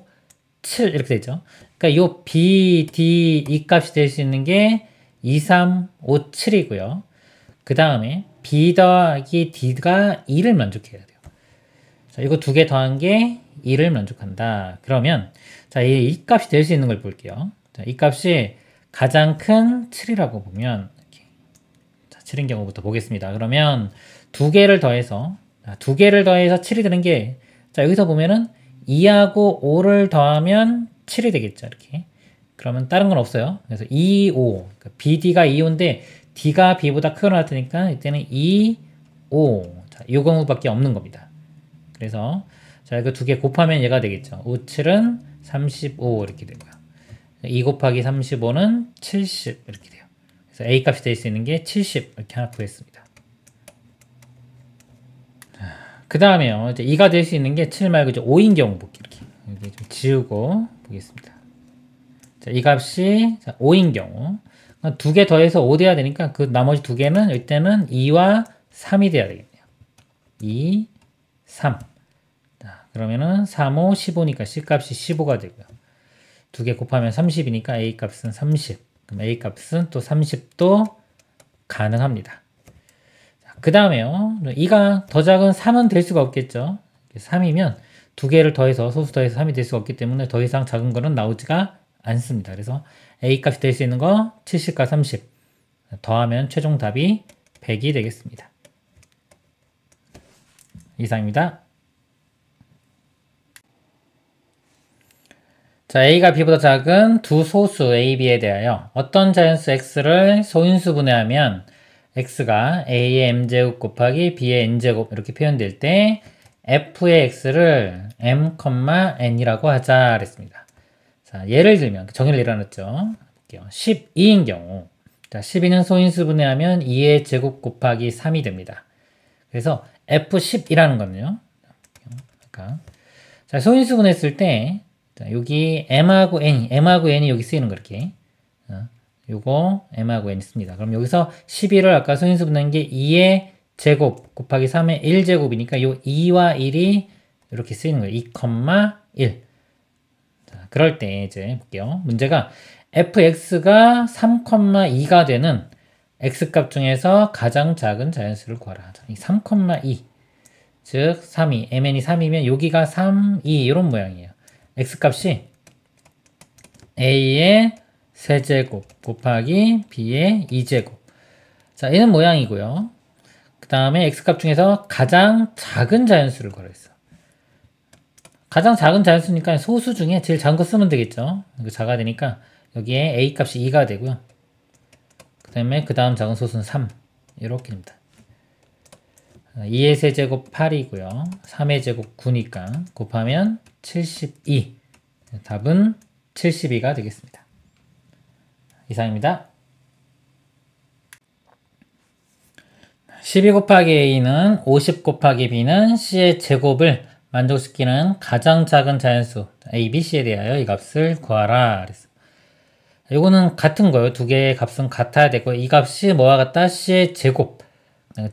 7 이렇게 되죠. 그러니까 요 BDE 값이 될 수 있는 게 2, 3, 5, 7이고요. 그 다음에 B 더하기 D가 2를 만족해야 돼요. 자, 이거 두 개 더한 게 2를 만족한다. 그러면 자, 이 값이 될 수 있는 걸 볼게요. 자, 이 값이 가장 큰 7이라고 보면 이렇게. 자, 7인 경우부터 보겠습니다. 그러면 두 개를 더해서 7이 되는 게 자, 여기서 보면은 2하고 5를 더하면 7이 되겠죠. 이렇게. 그러면 다른 건 없어요. 그래서 2, 5. 그러니까 BD가 2, 5인데 D가 B보다 크거나 같으니까 이때는 2, 5. 자, 이 경우밖에 없는 겁니다. 그래서 자, 이거 두 개 곱하면 얘가 되겠죠. 5, 7은 35 이렇게 되고요. 2 곱하기 35는 70 이렇게 돼요. 그래서 A 값이 될 수 있는 게 70 이렇게 하나 구했습니다. 그 다음에요. 이제 2가 될 수 있는 게 7 말고 이제 5인 경우 볼게요. 이렇게. 여기 좀 지우고 보겠습니다. 자, 이 값이 5인 경우. 두 개 더해서 5 돼야 되니까 그 나머지 두 개는 이때는 2와 3이 돼야 되겠네요. 2, 3. 자, 그러면은 3, 5, 15니까 C 값이 15가 되고요. 두 개 곱하면 30이니까 A 값은 30. 그럼 A 값은 또 30도 가능합니다. 그 다음에요. 2가 더 작은 3은 될 수가 없겠죠. 3이면 두 개를 더해서 소수 더해서 3이 될 수가 없기 때문에 더 이상 작은 거는 나오지가 않습니다. 그래서 A 값이 될 수 있는 거 70과 30 더하면 최종 답이 100이 되겠습니다. 이상입니다. 자, A가 B보다 작은 두 소수 A, B에 대하여 어떤 자연수 X를 소인수 분해하면 X가 A의 M제곱 곱하기 B의 N제곱 이렇게 표현될 때 F의 X를 M, N이라고 하자 그랬습니다. 자, 예를 들면 정의를 내려놨죠. 볼게요. 12인 경우 자, 12는 소인수 분해하면 2의 제곱 곱하기 3이 됩니다. 그래서 F10이라는 거는요. 그러니까 자, 소인수 분해했을 때 자, 여기 M하고 N이 여기 쓰이는 거 이렇게 요거 M하고 N 씁니다. 그럼 여기서 12를 아까 소인수 분해한 게 2의 제곱 곱하기 3의 1제곱이니까 요 2와 1이 이렇게 쓰이는 거예요. 2, 1. 자, 그럴 때 이제 볼게요. 문제가 fx가 3,2가 되는 x값 중에서 가장 작은 자연수를 구하라. 이 3,2, 즉 3이, mn이 3이면 여기가 3, 2 이런 모양이에요. x값이 a의 세제곱 곱하기 b의 2제곱. 자, 얘는 모양이고요. 그 다음에 x값 중에서 가장 작은 자연수를 구하랬어. 가장 작은 자연수니까 소수 중에 제일 작은 거 쓰면 되겠죠. 이거 작아야 되니까 여기에 a 값이 2가 되고요. 그 다음에 그 다음 작은 소수는 3 이렇게 됩니다. 2의 세제곱 8이고요. 3의 제곱 9니까 곱하면 72. 답은 72가 되겠습니다. 이상입니다. 12 곱하기 a는 50 곱하기 b는 c의 제곱을 만족시키는 가장 작은 자연수 a, b, c에 대하여 이 값을 구하라 그랬어. 이거는 같은 거예요. 두 개의 값은 같아야 되고 이 값이 뭐와 같다? c의 제곱.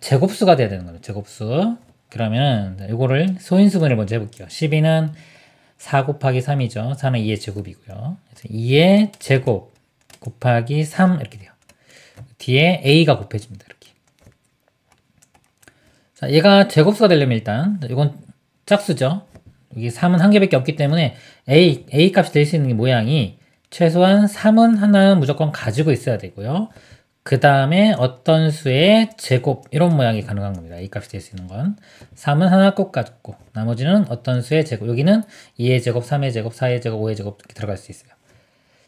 제곱수가 돼야 되는 거예요. 제곱수. 그러면 이거를 소인수분을 먼저 해볼게요. 12는 4 곱하기 3이죠. 4는 2의 제곱이고요. 그래서 2의 제곱 곱하기 3 이렇게 돼요. 뒤에 a가 곱해집니다. 이렇게. 자, 얘가 제곱수가 되려면 일단 이건 짝수죠. 여기 3은 한 개밖에 없기 때문에 a 값이 될 수 있는 모양이 최소한 3은 하나는 무조건 가지고 있어야 되고요. 그 다음에 어떤 수의 제곱 이런 모양이 가능한 겁니다. a 값이 될 수 있는 건 3은 하나 꼭 가졌고 나머지는 어떤 수의 제곱. 여기는 2의 제곱, 3의 제곱, 4의 제곱, 5의 제곱 이렇게 들어갈 수 있어요.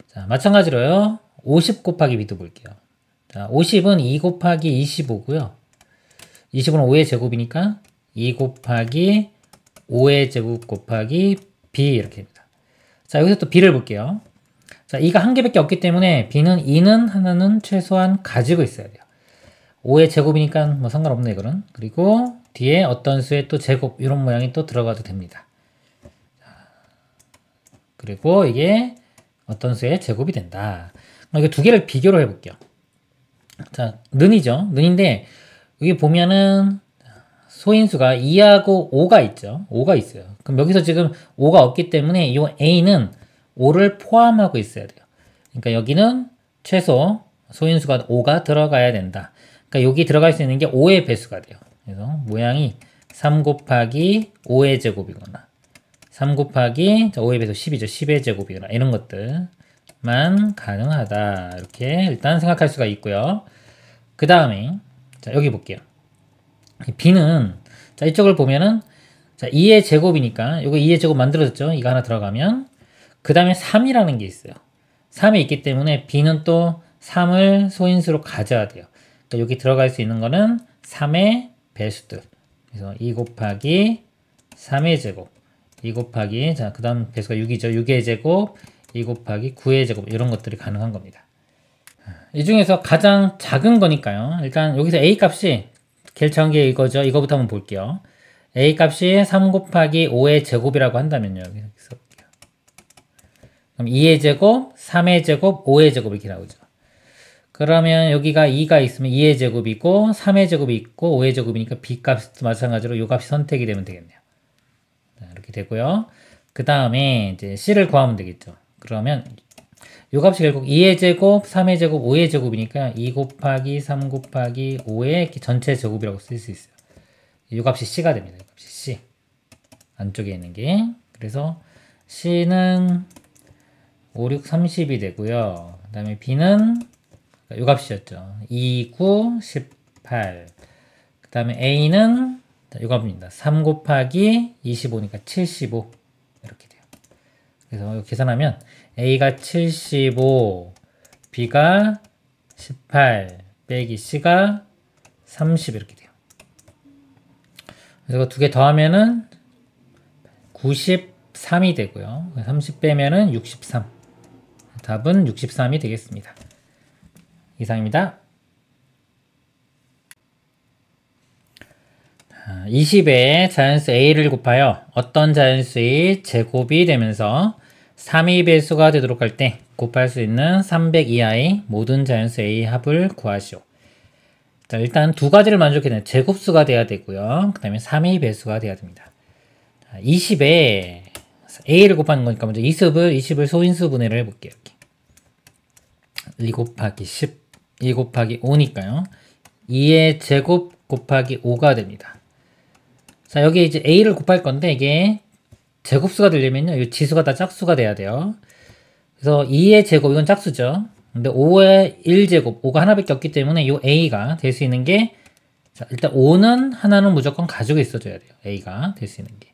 자, 마찬가지로요. 50 곱하기 b도 볼게요. 자, 50은 2 곱하기 25고요. 20은 5의 제곱이니까 2 곱하기 5의 제곱 곱하기 b 이렇게 됩니다. 자, 여기서 또 b를 볼게요. 자, 2가 한 개밖에 없기 때문에 b는 2는 하나는 최소한 가지고 있어야 돼요. 5의 제곱이니까 뭐 상관없네 이거는. 그리고 뒤에 어떤 수의 또 제곱 이런 모양이 또 들어가도 됩니다. 그리고 이게 어떤 수의 제곱이 된다. 이거 두 개를 비교를 해볼게요. 자, 는이죠. 는인데 여기 보면은 소인수가 2하고 5가 있죠. 5가 있어요. 그럼 여기서 지금 5가 없기 때문에 이 a는 5를 포함하고 있어야 돼요. 그러니까 여기는 최소 소인수가 5가 들어가야 된다. 그러니까 여기 들어갈 수 있는 게 5의 배수가 돼요. 그래서 모양이 3 곱하기 5의 제곱이거나 3 곱하기 5의 배수 10이죠. 10의 제곱이거나 이런 것들만 가능하다. 이렇게 일단 생각할 수가 있고요. 그 다음에 자, 여기 볼게요. b는 자, 이쪽을 보면은 자, 2의 제곱이니까 요거 2의 제곱 만들어졌죠. 이거 하나 들어가면 그 다음에 3이라는 게 있어요. 3이 있기 때문에 b는 또 3을 소인수로 가져야 돼요. 그러니까 여기 들어갈 수 있는 거는 3의 배수들. 그래서 2 곱하기 3의 제곱 2 곱하기 자, 그 다음 배수가 6이죠. 6의 제곱 2 곱하기 9의 제곱 이런 것들이 가능한 겁니다. 이 중에서 가장 작은 거니까요. 일단 여기서 a 값이 제일 작은 게 이거죠. 이거부터 한번 볼게요. a 값이 3 곱하기 5의 제곱이라고 한다면요. 여기서 볼게요. 그럼 2의 제곱, 3의 제곱, 5의 제곱 이렇게 나오죠. 그러면 여기가 2가 있으면 2의 제곱이고 3의 제곱이 있고 5의 제곱이니까 b 값도 마찬가지로 이 값이 선택이 되면 되겠네요. 자, 이렇게 되고요. 그 다음에 이제 c를 구하면 되겠죠. 그러면 이 값이 결국 2의 제곱, 3의 제곱, 5의 제곱이니까 2 곱하기 3 곱하기 5의 전체 제곱이라고 쓸 수 있어요. 이 값이 c가 됩니다. 이 값이 c. 안쪽에 있는 게. 그래서 c는 5, 6, 30이 되고요. 그 다음에 b는 이 값이었죠. 2, 9, 18. 그 다음에 a는 이 값입니다. 3 곱하기 25니까 75. 이렇게 돼요. 그래서 계산하면 a가 75, b가 18, 빼기 c가 30 이렇게 돼요. 그래서 두 개 더하면은 93이 되고요. 30 빼면은 63. 답은 63이 되겠습니다. 이상입니다. 20에 자연수 a를 곱하여 어떤 자연수의 제곱이 되면서 3의 배수가 되도록 할 때 곱할 수 있는 300 이하의 모든 자연수 a 합을 구하시오. 자, 일단 두 가지를 만족해야 되는 제곱수가 돼야 되고요. 그 다음에 3의 배수가 돼야 됩니다. 20에 a를 곱하는 거니까 먼저 20을 소인수 분해를 해볼게요. 이렇게. 2 곱하기 10, 2 곱하기 5니까요. 2의 제곱 곱하기 5가 됩니다. 자, 여기 이제 a를 곱할 건데 이게 제곱수가 되려면요. 이 지수가 다 짝수가 돼야 돼요. 그래서 2의 제곱, 이건 짝수죠. 근데 5의 1제곱, 5가 하나밖에 없기 때문에 이 a가 될 수 있는 게, 자, 일단 5는 하나는 무조건 가지고 있어줘야 돼요. a가 될 수 있는 게.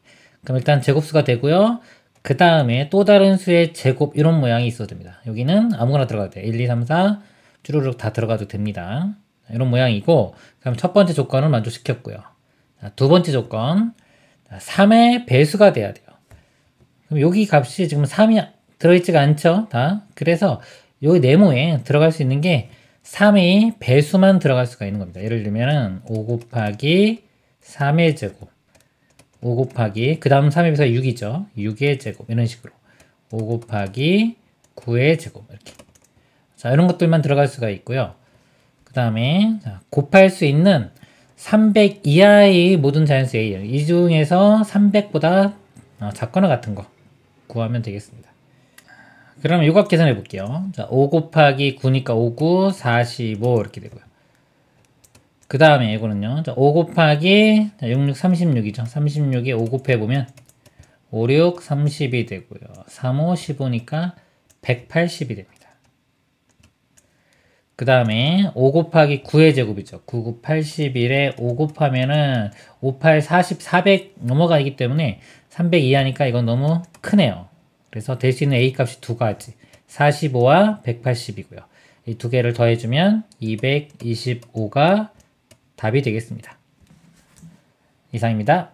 그럼 일단 제곱수가 되고요. 그 다음에 또 다른 수의 제곱, 이런 모양이 있어도 됩니다. 여기는 아무거나 들어가도 돼요. 1, 2, 3, 4 쭈루룩 다 들어가도 됩니다. 이런 모양이고, 그럼 첫 번째 조건을 만족시켰고요. 자, 두 번째 조건, 3의 배수가 돼야 돼요. 그럼 여기 값이 지금 3이 들어있지가 않죠? 다. 그래서 여기 네모에 들어갈 수 있는 게 3의 배수만 들어갈 수가 있는 겁니다. 예를 들면 5 곱하기 3의 제곱, 5 곱하기 그 다음 3의 배수가 6이죠. 6의 제곱, 이런 식으로 5 곱하기 9의 제곱, 이렇게. 자, 이런 것들만 들어갈 수가 있고요. 그 다음에 곱할 수 있는 300 이하의 모든 자연수 A예요. 이 중에서 300보다 작거나 같은 거 구하면 되겠습니다. 그러면 요각 계산해 볼게요. 자, 5 곱하기 9니까 5, 9, 45 이렇게 되고요. 그 다음에 이거는요. 자, 5 곱하기 6, 6, 36이죠. 36에 5 곱해보면 5, 6, 30이 되고요. 3, 5, 15니까 180이 됩니다. 그 다음에 5 곱하기 9의 제곱이죠. 9, 9, 81에 5 곱하면은 5, 8, 40, 400 넘어가기 때문에 300 이하니까 이건 너무 크네요. 그래서 될 수 있는 A 값이 두 가지, 45와 180이고요. 이 두 개를 더해주면 225가 답이 되겠습니다. 이상입니다.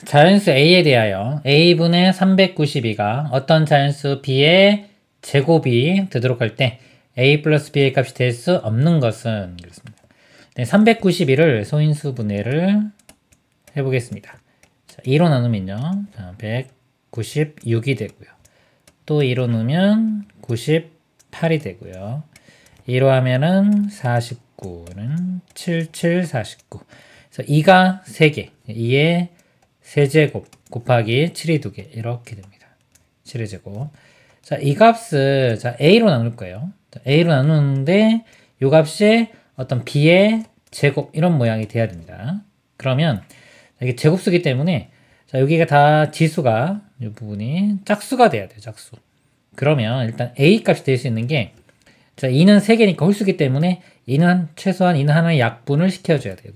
자연수 A에 대하여 A분의 392가 어떤 자연수 B의 제곱이 되도록 할 때 A 플러스 B의 값이 될 수 없는 것은, 그렇습니다. 네, 392를 소인수 분해를 해보겠습니다. 자, 2로 나누면요. 자, 196이 되고요. 또 2로 넣으면 98이 되고요. 2로 하면은 49는 77, 49. 그래서 2가 3개, 2의 세제곱 곱하기 7이 2개, 이렇게 됩니다. 7의 제곱. 자, 이 값을 자, A로 나눌 거예요. 자, A로 나누는데 이 값이 어떤 B의 제곱, 이런 모양이 돼야 됩니다. 그러면 이게 제곱수기 때문에 자, 여기가 다 지수가, 이 부분이 짝수가 돼야 돼요. 짝수. 그러면 일단 A 값이 될 수 있는 게, 자, 2는 3개니까 홀수기 때문에 최소한 2는 하나의 약분을 시켜줘야 돼요.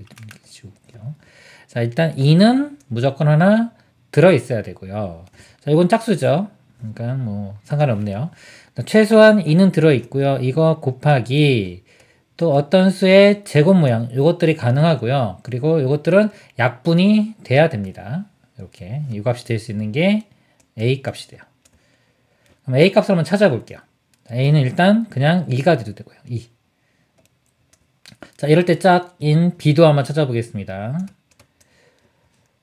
자, 일단 2는 무조건 하나 들어있어야 되고요. 자, 이건 짝수죠. 그러니까 뭐 상관없네요. 최소한 2는 들어있고요. 이거 곱하기 또 어떤 수의 제곱 모양, 이것들이 가능하고요. 그리고 이것들은 약분이 돼야 됩니다. 이렇게 이 값이 될 수 있는 게 A 값이 돼요. 그럼 A 값을 한번 찾아볼게요. A는 일단 그냥 2가 돼도 되고요. 2. 자, 이럴 때 짝인 B도 한번 찾아보겠습니다.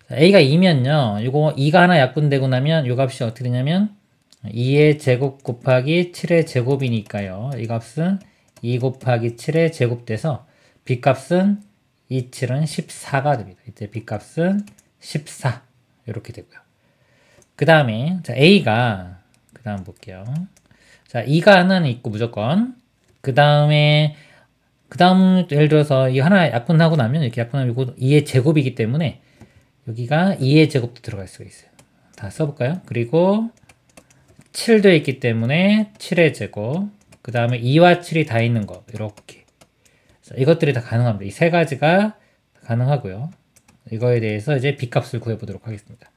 자, A가 2면요. 이거 2가 하나 약분되고 나면 이 값이 어떻게 되냐면 2의 제곱 곱하기 7의 제곱이니까요. 이 값은 2 곱하기 7의 제곱 돼서 B 값은 2, 7은 14가 됩니다. 이때 B 값은 14 이렇게 되고요. 그 다음에 자, A가 그 다음 볼게요. 자, 2가 하나는 있고 무조건 그 다음에 예를 들어서 이 하나 약분하고 나면 이렇게 약분하면 이거 2의 제곱이기 때문에 여기가 2의 제곱도 들어갈 수가 있어요. 다 써볼까요? 그리고 7도 있기 때문에 7의 제곱, 그 다음에 2와 7이 다 있는 거, 이렇게. 이것들이 다 가능합니다. 이 세 가지가 가능하고요. 이거에 대해서 이제 B값을 구해보도록 하겠습니다.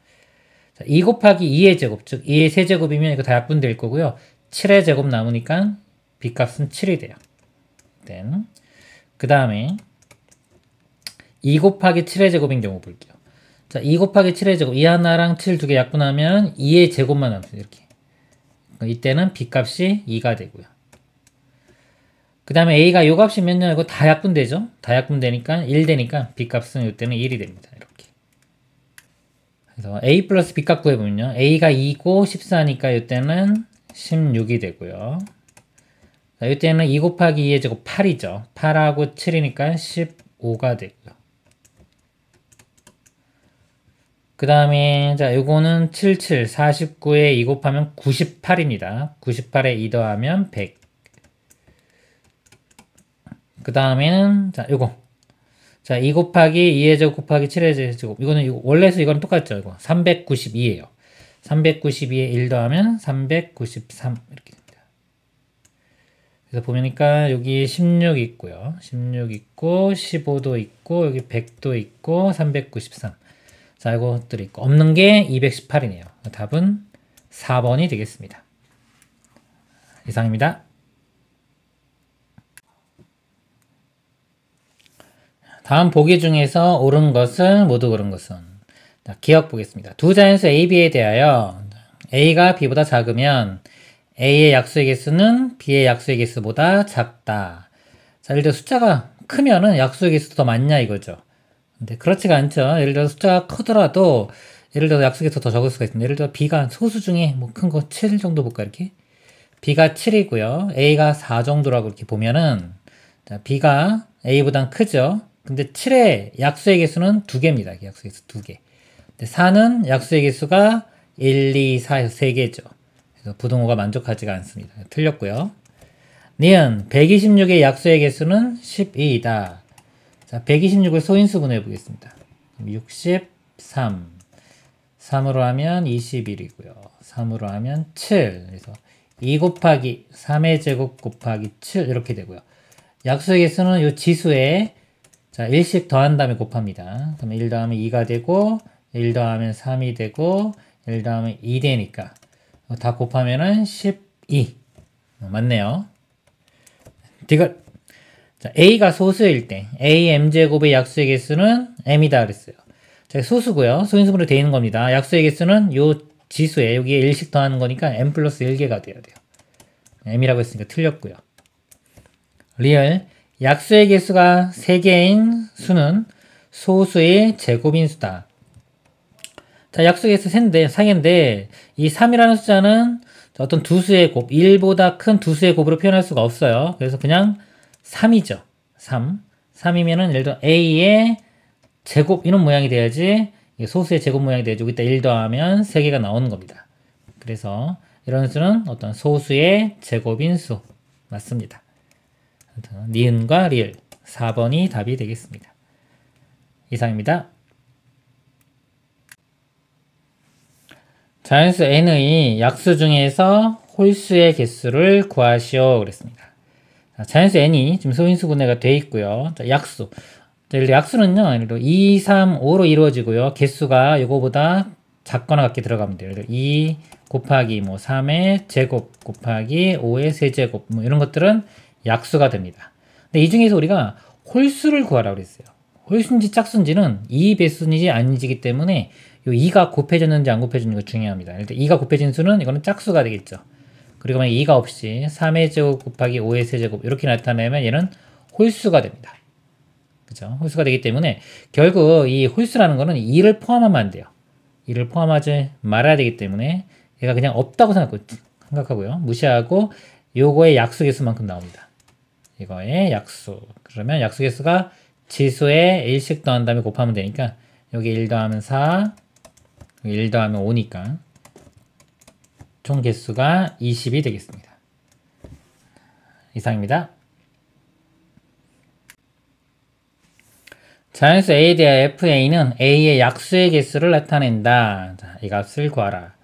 자, 2 곱하기 2의 제곱, 즉 2의 세제곱이면 이거 다 약분될 거고요. 7의 제곱 남으니까 B값은 7이 돼요. 그 다음에 2 곱하기 7의 제곱인 경우 볼게요. 자, 2 곱하기 7의 제곱, 이 하나랑 7 두 개 약분하면 2의 제곱만 남습니다. 이렇게. 이때는 B값이 2가 되고요. 그 다음에 A가 요 값이면요, 이거 다 약분되죠? 다 약분되니까 1 되니까 B값은 이때는 1이 됩니다. 이렇게. 그래서 A 플러스 B값 구해보면요, A가 2고 14니까 이때는 16이 되고요. 자, 이때는 2 곱하기 2의 제곱 8이죠. 8하고 7이니까 15가 되고요. 그 다음에 자 요거는 77, 49에 2 곱하면 98입니다. 98에 2 더하면 100. 그 다음에는 자 요거 자 2 곱하기 2의 제곱 곱하기 7의 제곱 이거는 원래서 이거는 똑같죠. 이거 392예요. 392에 1 더하면 393 이렇게 됩니다. 그래서 보니까 여기 16 있고요. 16 있고 15도 있고 여기 100도 있고 393. 자 이것들이 있고 없는 게 218이네요. 답은 4번이 되겠습니다. 이상입니다. 다음 보기 중에서 옳은 것은 모두 옳은 것은 자, 기억 보겠습니다. 두 자연수 A, B에 대하여 A가 B보다 작으면 A의 약수의 개수는 B의 약수의 개수보다 작다. 자, 예를 들어 숫자가 크면은 약수의 개수도 더 많냐 이거죠. 근데 그렇지가 않죠. 예를 들어 숫자가 크더라도 예를 들어 약수의 개수 더 적을 수가 있습니다. 예를 들어 B가 소수 중에 뭐 큰 거 7 정도 볼까 이렇게? B가 7이고요. A가 4 정도라고 이렇게 보면은 자, B가 A보단 크죠. 근데 7의 약수의 개수는 2개입니다. 약수의 개수 2개. 근데 4는 약수의 개수가 1, 2, 4에서 3개죠. 그래서 부등호가 만족하지가 않습니다. 틀렸고요. 니은 126의 약수의 개수는 12이다. 자, 126을 소인수 분해해 보겠습니다. 63. 3으로 하면 21이고요. 3으로 하면 7. 그래서 2 곱하기 3의 제곱 곱하기 7 이렇게 되고요. 약수의 개수는 이 지수에 자, 1씩 더한 다음에 곱합니다. 그러면 1 더하면 2가 되고 1 더하면 3이 되고 1 더하면 2 되니까 다 곱하면은 12. 맞네요. 디귿. 자, A가 소수일 때 A m제곱의 약수의 개수는 m이다 그랬어요. 자, 소수고요. 소인수분으로 되어 있는 겁니다. 약수의 개수는 요 지수에 여기에 1씩 더하는 거니까 m 플러스 1개가 돼야 돼요. m이라고 했으니까 틀렸고요. 리얼. 약수의 개수가 3개인 수는 소수의 제곱인 수다. 자, 약수의 개수 4개인데 이 3이라는 숫자는 어떤 두 수의 곱, 1보다 큰 두 수의 곱으로 표현할 수가 없어요. 그래서 그냥 3이죠. 3. 3이면은 예를 들어 A의 제곱 이런 모양이 돼야지 소수의 제곱 모양이 돼야지 여기다 1 더하면 3개가 나오는 겁니다. 그래서 이런 수는 어떤 소수의 제곱인 수 맞습니다. 니은과 리을 4번이 답이 되겠습니다. 이상입니다. 자연수 n의 약수 중에서 홀수의 개수를 구하시오 그랬습니다. 자연수 n이 지금 소인수 분해가 되어 있고요. 자, 약수. 약수는요, 예를 들어 2, 3, 5로 이루어지고요. 개수가 이거보다 작거나 같게 들어가면 돼요. 예를 들어 2 곱하기 뭐 3의 제곱 곱하기 5의 세제곱 뭐 이런 것들은 약수가 됩니다. 근데 이 중에서 우리가 홀수를 구하라고 그랬어요. 홀수인지 짝수인지는 2 배수인지 아닌지기 때문에 요 2가 곱해졌는지 안 곱해졌는지가 중요합니다. 예를 들어 2가 곱해진 수는 이거는 짝수가 되겠죠. 그리고 만약 2가 없이 3의 제곱 곱하기 5의 세제곱 이렇게 나타내면 얘는 홀수가 됩니다. 그죠? 홀수가 되기 때문에 결국 이 홀수라는 거는 2를 포함하면 안 돼요. 2를 포함하지 말아야 되기 때문에 얘가 그냥 없다고 생각하고요. 무시하고 요거의 약수 개수만큼 나옵니다. 이거의 약수. 그러면 약수 개수가 지수에 1씩 더한 다음에 곱하면 되니까 여기 1 더하면 4, 여기 1 더하면 5니까 총 개수가 20이 되겠습니다. 이상입니다. 자연수 A에 대하여 FA는 A의 약수의 개수를 나타낸다. 자, 이 값을 구하라.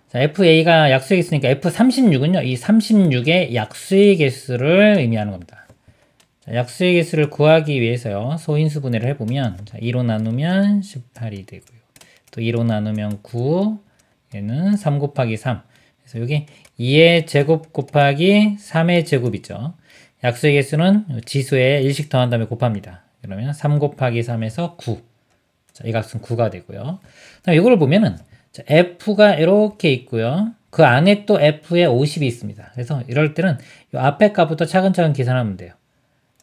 자, FA가 약수의 개수니까 F36은요, 이 36의 약수의 개수를 의미하는 겁니다. 자, 약수의 개수를 구하기 위해서요, 소인수 분해를 해보면, 자, 2로 나누면 18이 되고요. 또 2로 나누면 9, 얘는 3 곱하기 3. 그래서 여기 2의 제곱 곱하기 3의 제곱이죠. 약수의 개수는 지수에 1씩 더한 다음에 곱합니다. 그러면 3 곱하기 3에서 9. 자, 이 값은 9가 되고요. 이걸 보면은 자, F가 이렇게 있고요. 그 안에 또 F에 50이 있습니다. 그래서 이럴 때는 이 앞에 값부터 차근차근 계산하면 돼요.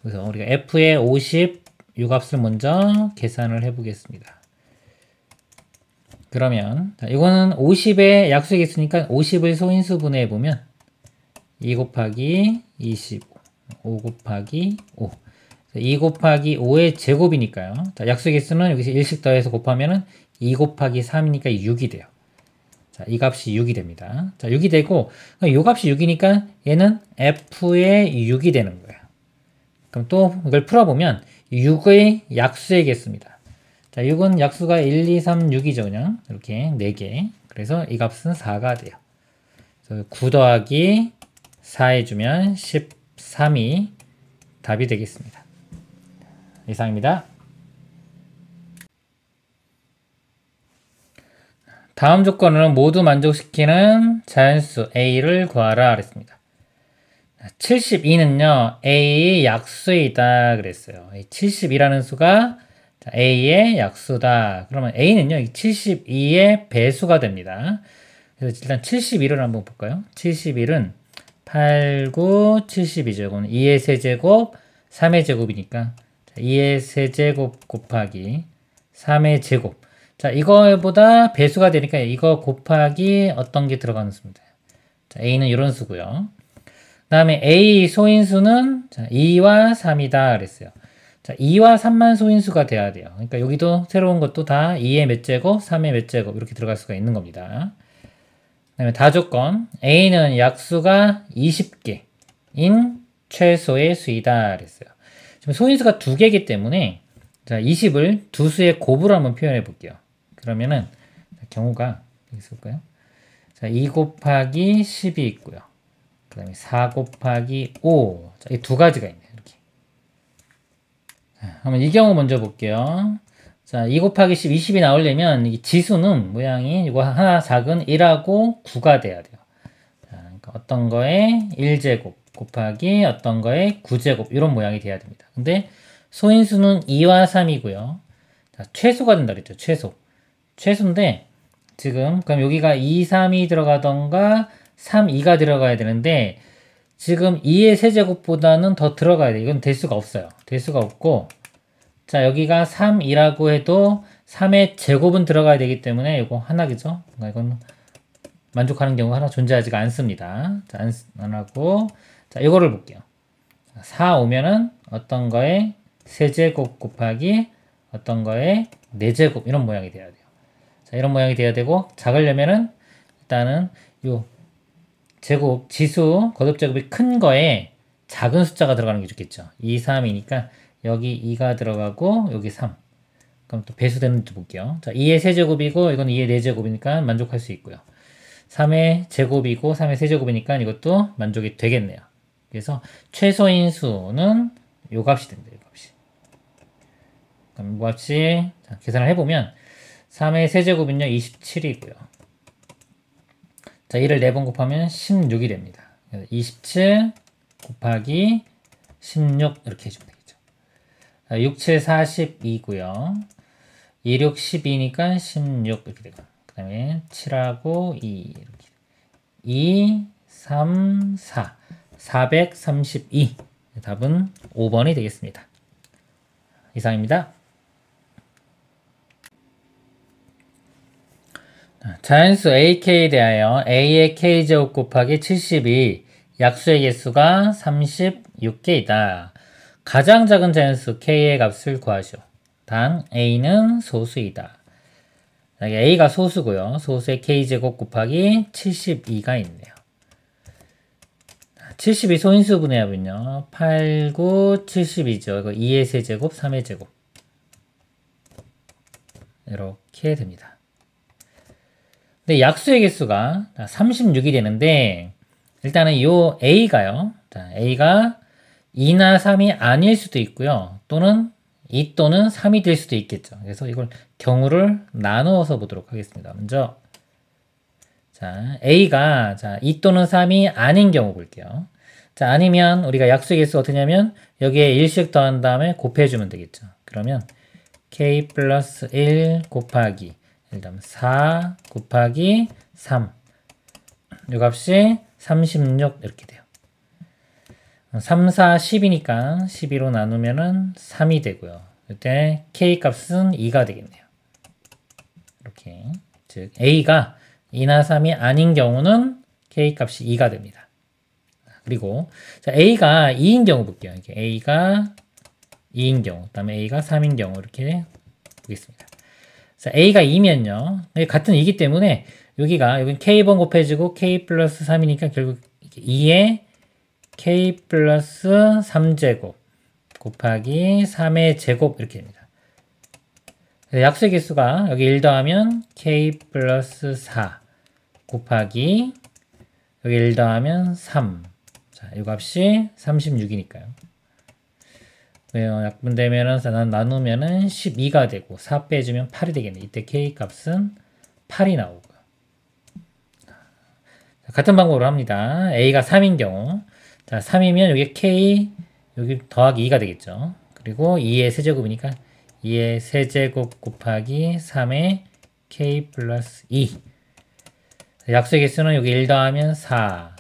그래서 우리가 F에 50 이 값을 먼저 계산을 해보겠습니다. 그러면 자, 이거는 50의 약수의 개수니까 50을 소인수 분해해 보면 2 곱하기 25, 5 곱하기 5. 2 곱하기 5의 제곱이니까요. 자, 약수의 개수는 여기서 1씩 더해서 곱하면은 2 곱하기 3이니까 6이 돼요. 자, 이 값이 6이 됩니다. 자, 6이 되고, 이 값이 6이니까 얘는 f의 6이 되는 거예요. 그럼 또 이걸 풀어보면 6의 약수의 개수입니다. 자, 6은 약수가 1, 2, 3, 6이죠. 그냥 이렇게 4개. 그래서 이 값은 4가 돼요. 그래서 9 더하기 4 해주면 13이 답이 되겠습니다. 이상입니다. 다음 조건을 모두 만족시키는 자연수 A를 구하라 그랬습니다. 72는요, A의 약수이다 그랬어요. 72라는 수가 A의 약수다. 그러면 A는요, 72의 배수가 됩니다. 그래서 일단 71을 한번 볼까요? 71은 8, 9, 72죠. 이건 2의 세제곱, 3의 제곱이니까 2의 세제곱 곱하기 3의 제곱. 자, 이거보다 배수가 되니까 이거 곱하기 어떤 게 들어가는 수입니다. 자, A는 이런 수고요. 그 다음에 A 소인수는 2와 3이다 그랬어요. 자, 2와 3만 소인수가 돼야 돼요. 그러니까 여기도 새로운 것도 다 2의 몇 제곱, 3의 몇 제곱 이렇게 들어갈 수가 있는 겁니다. 그 다음에 다조건 A는 약수가 20개인 최소의 수이다 그랬어요. 지금 소인수가 2개이기 때문에 자, 20을 두 수의 곱으로 한번 표현해 볼게요. 그러면은 경우가 여기 쓸까요? 자, 2 곱하기 10이 있고요. 그 다음에 4 곱하기 5. 자, 이 두 가지가 있네요. 이렇게. 자, 한번 이 경우 먼저 볼게요. 자, 2 곱하기 10, 20이 나오려면 이 지수는 모양이 이거 하나 작은 1하고 9가 돼야 돼요. 자, 그러니까 어떤 거에 1제곱 곱하기 어떤 거에 9제곱 이런 모양이 돼야 됩니다. 근데 소인수는 2와 3이고요. 자, 최소가 된다 그랬죠. 최소인데 지금 그럼 여기가 2, 3이 들어가던가 3, 2가 들어가야 되는데 지금 2의 세제곱보다는 더 들어가야 돼요. 이건 될 수가 없어요. 될 수가 없고 자, 여기가 3, 2라고 해도 3의 제곱은 들어가야 되기 때문에 이거 하나겠죠? 그러니까 이건 만족하는 경우가 하나 존재하지가 않습니다. 자, 안 하고 자, 이거를 볼게요. 4 오면은 어떤 거에 세제곱 곱하기 어떤 거에 4제곱 이런 모양이 돼야 돼요. 자, 이런 모양이 돼야 되고 작으려면은 일단은 요 제곱 지수 거듭제곱이 큰 거에 작은 숫자가 들어가는 게 좋겠죠. 2, 3이니까 여기 2가 들어가고 여기 3. 그럼 또 배수되는지 볼게요. 자, 2의 세제곱이고 이건 2의 4제곱이니까 만족할 수 있고요. 3의 제곱이고 3의 세제곱이니까 이것도 만족이 되겠네요. 그래서 최소인 수는 요 값이 된다. 요 값이. 그럼 이 값이 자, 계산을 해보면 3의 세제곱은요 27이고요. 자, 1을 4번 곱하면 16이 됩니다. 27 곱하기 16 이렇게 해주면 되겠죠. 6, 7, 42고요. 2, 6, 12니까 16 이렇게 되고 그 다음에 7하고 2 이렇게 2, 3, 4 432 답은 5번이 되겠습니다. 이상입니다. 자연수 AK에 대하여 A의 K제곱 곱하기 72 약수의 개수가 36개이다. 가장 작은 자연수 K의 값을 구하시오. 단 A는 소수이다. A가 소수고요. 소수의 K제곱 곱하기 72가 있네요. 72 소인수 분해하면요. 8, 9, 72죠. 이거 2의 세제곱, 3의 제곱. 이렇게 됩니다. 근데 약수의 개수가 36이 되는데 일단은 이 A가요. 자, A가 2나 3이 아닐 수도 있고요. 또는 2 또는 3이 될 수도 있겠죠. 그래서 이걸 경우를 나누어서 보도록 하겠습니다. 먼저 자, A가 2 또는 3이 아닌 경우 볼게요. 자, 아니면 우리가 약수의 개수 어떻게 하냐면 여기에 1씩 더한 다음에 곱해주면 되겠죠. 그러면 K 플러스 1 곱하기 일단 4 곱하기 3 이 값이 36 이렇게 돼요. 3, 4, 10이니까 12로 나누면은 3이 되고요. 이때 K 값은 2가 되겠네요. 이렇게 즉 A가 2나 3이 아닌 경우는 K 값이 2가 됩니다. 그리고 자, A가 2인 경우 볼게요. 이렇게 A가 2인 경우, 그 다음에 A가 3인 경우 이렇게 보겠습니다. 자, A가 2면요. 같은 2이기 때문에 여긴 K번 곱해지고 K 플러스 3이니까 결국 2에 K 플러스 3제곱 곱하기 3의 제곱 이렇게 됩니다. 약수의 개수가 여기 1 더하면 K 플러스 4 곱하기 여기 1 더하면 3. 자, 이 값이 36이니까요. 왜요? 약분되면은 나누면은 12가 되고 4 빼주면 8이 되겠네. 이때 K 값은 8이 나오고요. 자, 같은 방법으로 합니다. A가 3인 경우. 자, 3이면 여기 K 여기 더하기 2가 되겠죠. 그리고 2의 세제곱이니까 2의 세제곱 곱하기 3의 K 플러스 2. 약수의 개수는 여기 1 더하면 4.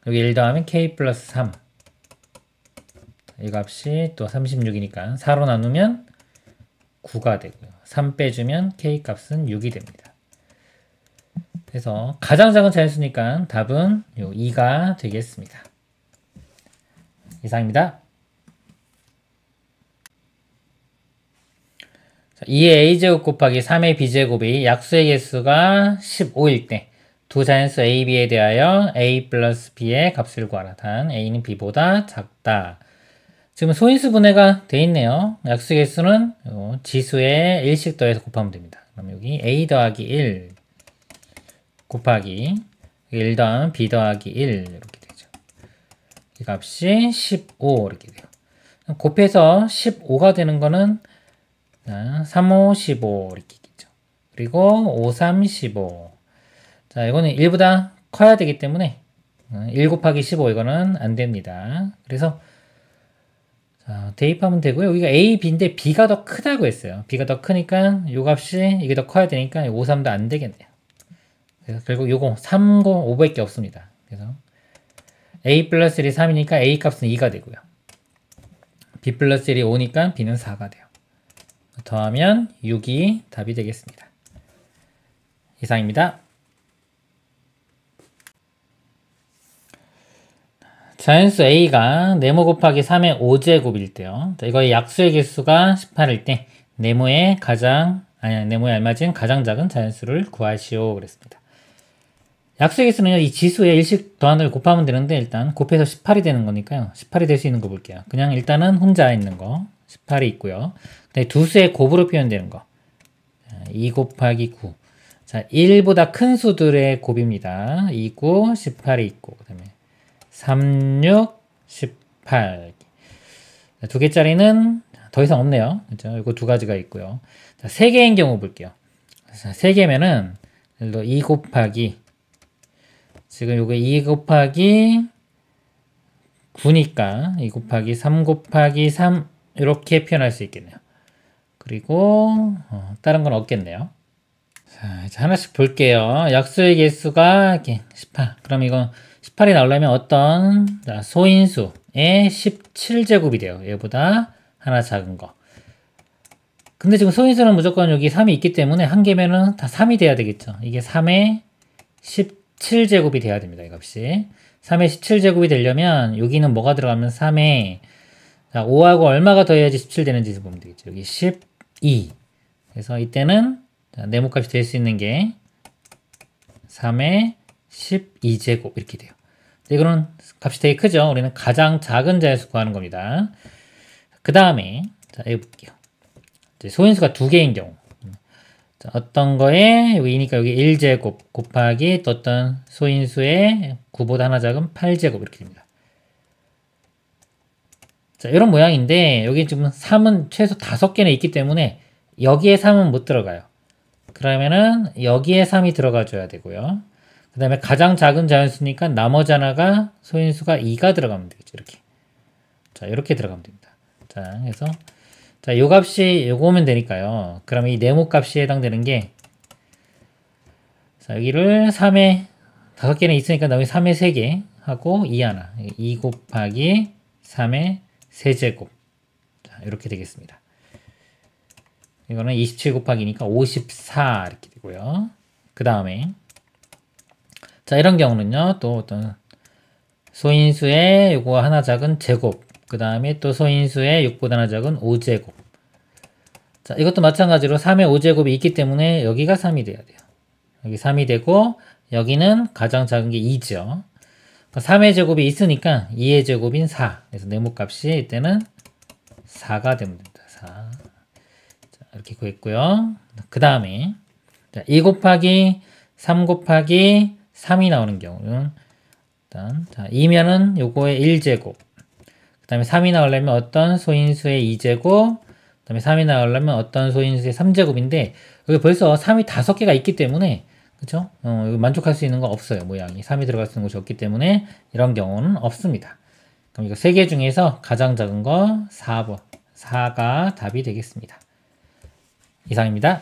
여기 1 더하면 K 플러스 3. 이 값이 또 36이니까 4로 나누면 9가 되고요. 3 빼주면 K 값은 6이 됩니다. 그래서 가장 작은 자연수니까 답은 요 2가 되겠습니다. 이상입니다. 2의 a제곱 곱하기 3의 b제곱이 약수의 개수가 15일 때 두 자연수 a, b에 대하여 a 플러스 b의 값을 구하라. 단 a는 b보다 작다. 지금 소인수 분해가 돼 있네요. 약수의 개수는 지수에 1씩 더해서 곱하면 됩니다. 그럼 여기 a 더하기 1 곱하기 1 더하면 b 더하기 1 이렇게 되죠. 이 값이 15 이렇게 돼요. 곱해서 15가 되는 거는 3, 5, 15 이렇게 있겠죠. 그리고 5, 3, 15. 자, 이거는 1보다 커야 되기 때문에 1 곱하기 15 이거는 안 됩니다. 그래서 자, 대입하면 되고요. 여기가 A, B인데 B가 더 크다고 했어요. B가 더 크니까 요 값이 이게 더 커야 되니까 5, 3도 안 되겠네요. 그래서 결국 요거 3, 5, 5밖에 없습니다. 그래서 A 플러스 1이 3이니까 A 값은 2가 되고요. B 플러스 1이 5니까 B는 4가 돼요. 더하면 6이 답이 되겠습니다. 이상입니다. 자연수 A가 네모 곱하기 3의 5제곱일 때요. 이거의 약수의 개수가 18일 때 네모에 알맞은 가장 작은 자연수를 구하시오 그랬습니다. 약수의 개수는요, 이 지수에 1씩 더하기를 곱하면 되는데 일단 곱해서 18이 되는 거니까요. 18이 될 수 있는 거 볼게요. 그냥 일단은 혼자 있는 거 18이 있고요. 두 수의 곱으로 표현되는 거 2 곱하기 9. 자, 1보다 큰 수들의 곱입니다. 2, 9, 18이 있고 그 다음에 3, 6, 18. 두 개짜리는 더 이상 없네요. 그렇죠? 이거 두 가지가 있고요. 자, 세 개인 경우 볼게요. 자, 세 개면은 2 곱하기 지금 요게 2 곱하기 9니까 2 곱하기 3 곱하기 3 이렇게 표현할 수 있겠네요. 그리고 다른 건 없겠네요. 자, 이제 하나씩 볼게요. 약수의 개수가 이렇게 18. 그럼 이건 18이 나오려면 어떤 소인수의 17제곱이 돼요. 얘보다 하나 작은 거. 근데 지금 소인수는 무조건 여기 3이 있기 때문에 한 개면은 다 3이 돼야 되겠죠. 이게 3의 17제곱이 돼야 됩니다. 이 값이. 3의 17제곱이 되려면 여기는 뭐가 들어가면 3에 5하고 얼마가 더해야지 17 되는지 보면 되겠죠. 여기 12. 그래서 이때는 네모값이 될 수 있는 게 3의 12제곱 이렇게 돼요. 이거는 값이 되게 크죠. 우리는 가장 작은 자연수 구하는 겁니다. 그 다음에 자, 여기 볼게요. 소인수가 두 개인 경우 자, 어떤 거에 여기니까 여기 1제곱 곱하기 또 어떤 소인수의 9보다 하나 작은 8제곱 이렇게 됩니다. 자, 이런 모양인데 여기 지금 3은 최소 5개나 있기 때문에 여기에 3은 못 들어가요. 그러면은 여기에 3이 들어가 줘야 되고요. 그 다음에 가장 작은 자연수니까 나머지 하나가 소인수가 2가 들어가면 되겠죠. 이렇게. 자, 이렇게 들어가면 됩니다. 자, 그래서 자, 요 값이 요거면 되니까요. 그러면 이 네모 값이 해당되는 게 자, 여기를 3에 5개는 있으니까 여기 3에 3개 하고 2 하나. 2 곱하기 3의 세제곱. 자, 이렇게 되겠습니다. 이거는 27 곱하기니까 54 이렇게 되고요. 그 다음에 자, 이런 경우는요. 또 어떤 소인수의 요거 하나 작은 제곱 그 다음에 또 소인수의 6보다는 작은 5제곱. 자, 이것도 마찬가지로 3의 5제곱이 있기 때문에 여기가 3이 돼야 돼요. 여기 3이 되고 여기는 가장 작은 게 2죠. 3의 제곱이 있으니까 2의 제곱인 4. 그래서 네모값이 이때는 4가 되면 됩니다. 4. 자, 이렇게 구했고요. 그 다음에 2 곱하기 3 곱하기 3이 나오는 경우는 일단 2면은 요거의 1제곱. 그 다음에 3이 나오려면 어떤 소인수의 2제곱. 그 다음에 3이 나오려면 어떤 소인수의 3제곱인데 여기 벌써 3이 5개가 있기 때문에 그쵸? 만족할 수 있는 거 없어요. 모양이 3이 들어갈 수 있는 곳이 없기 때문에 이런 경우는 없습니다. 그럼 이거 3개 중에서 가장 작은 거 4번 4가 답이 되겠습니다. 이상입니다.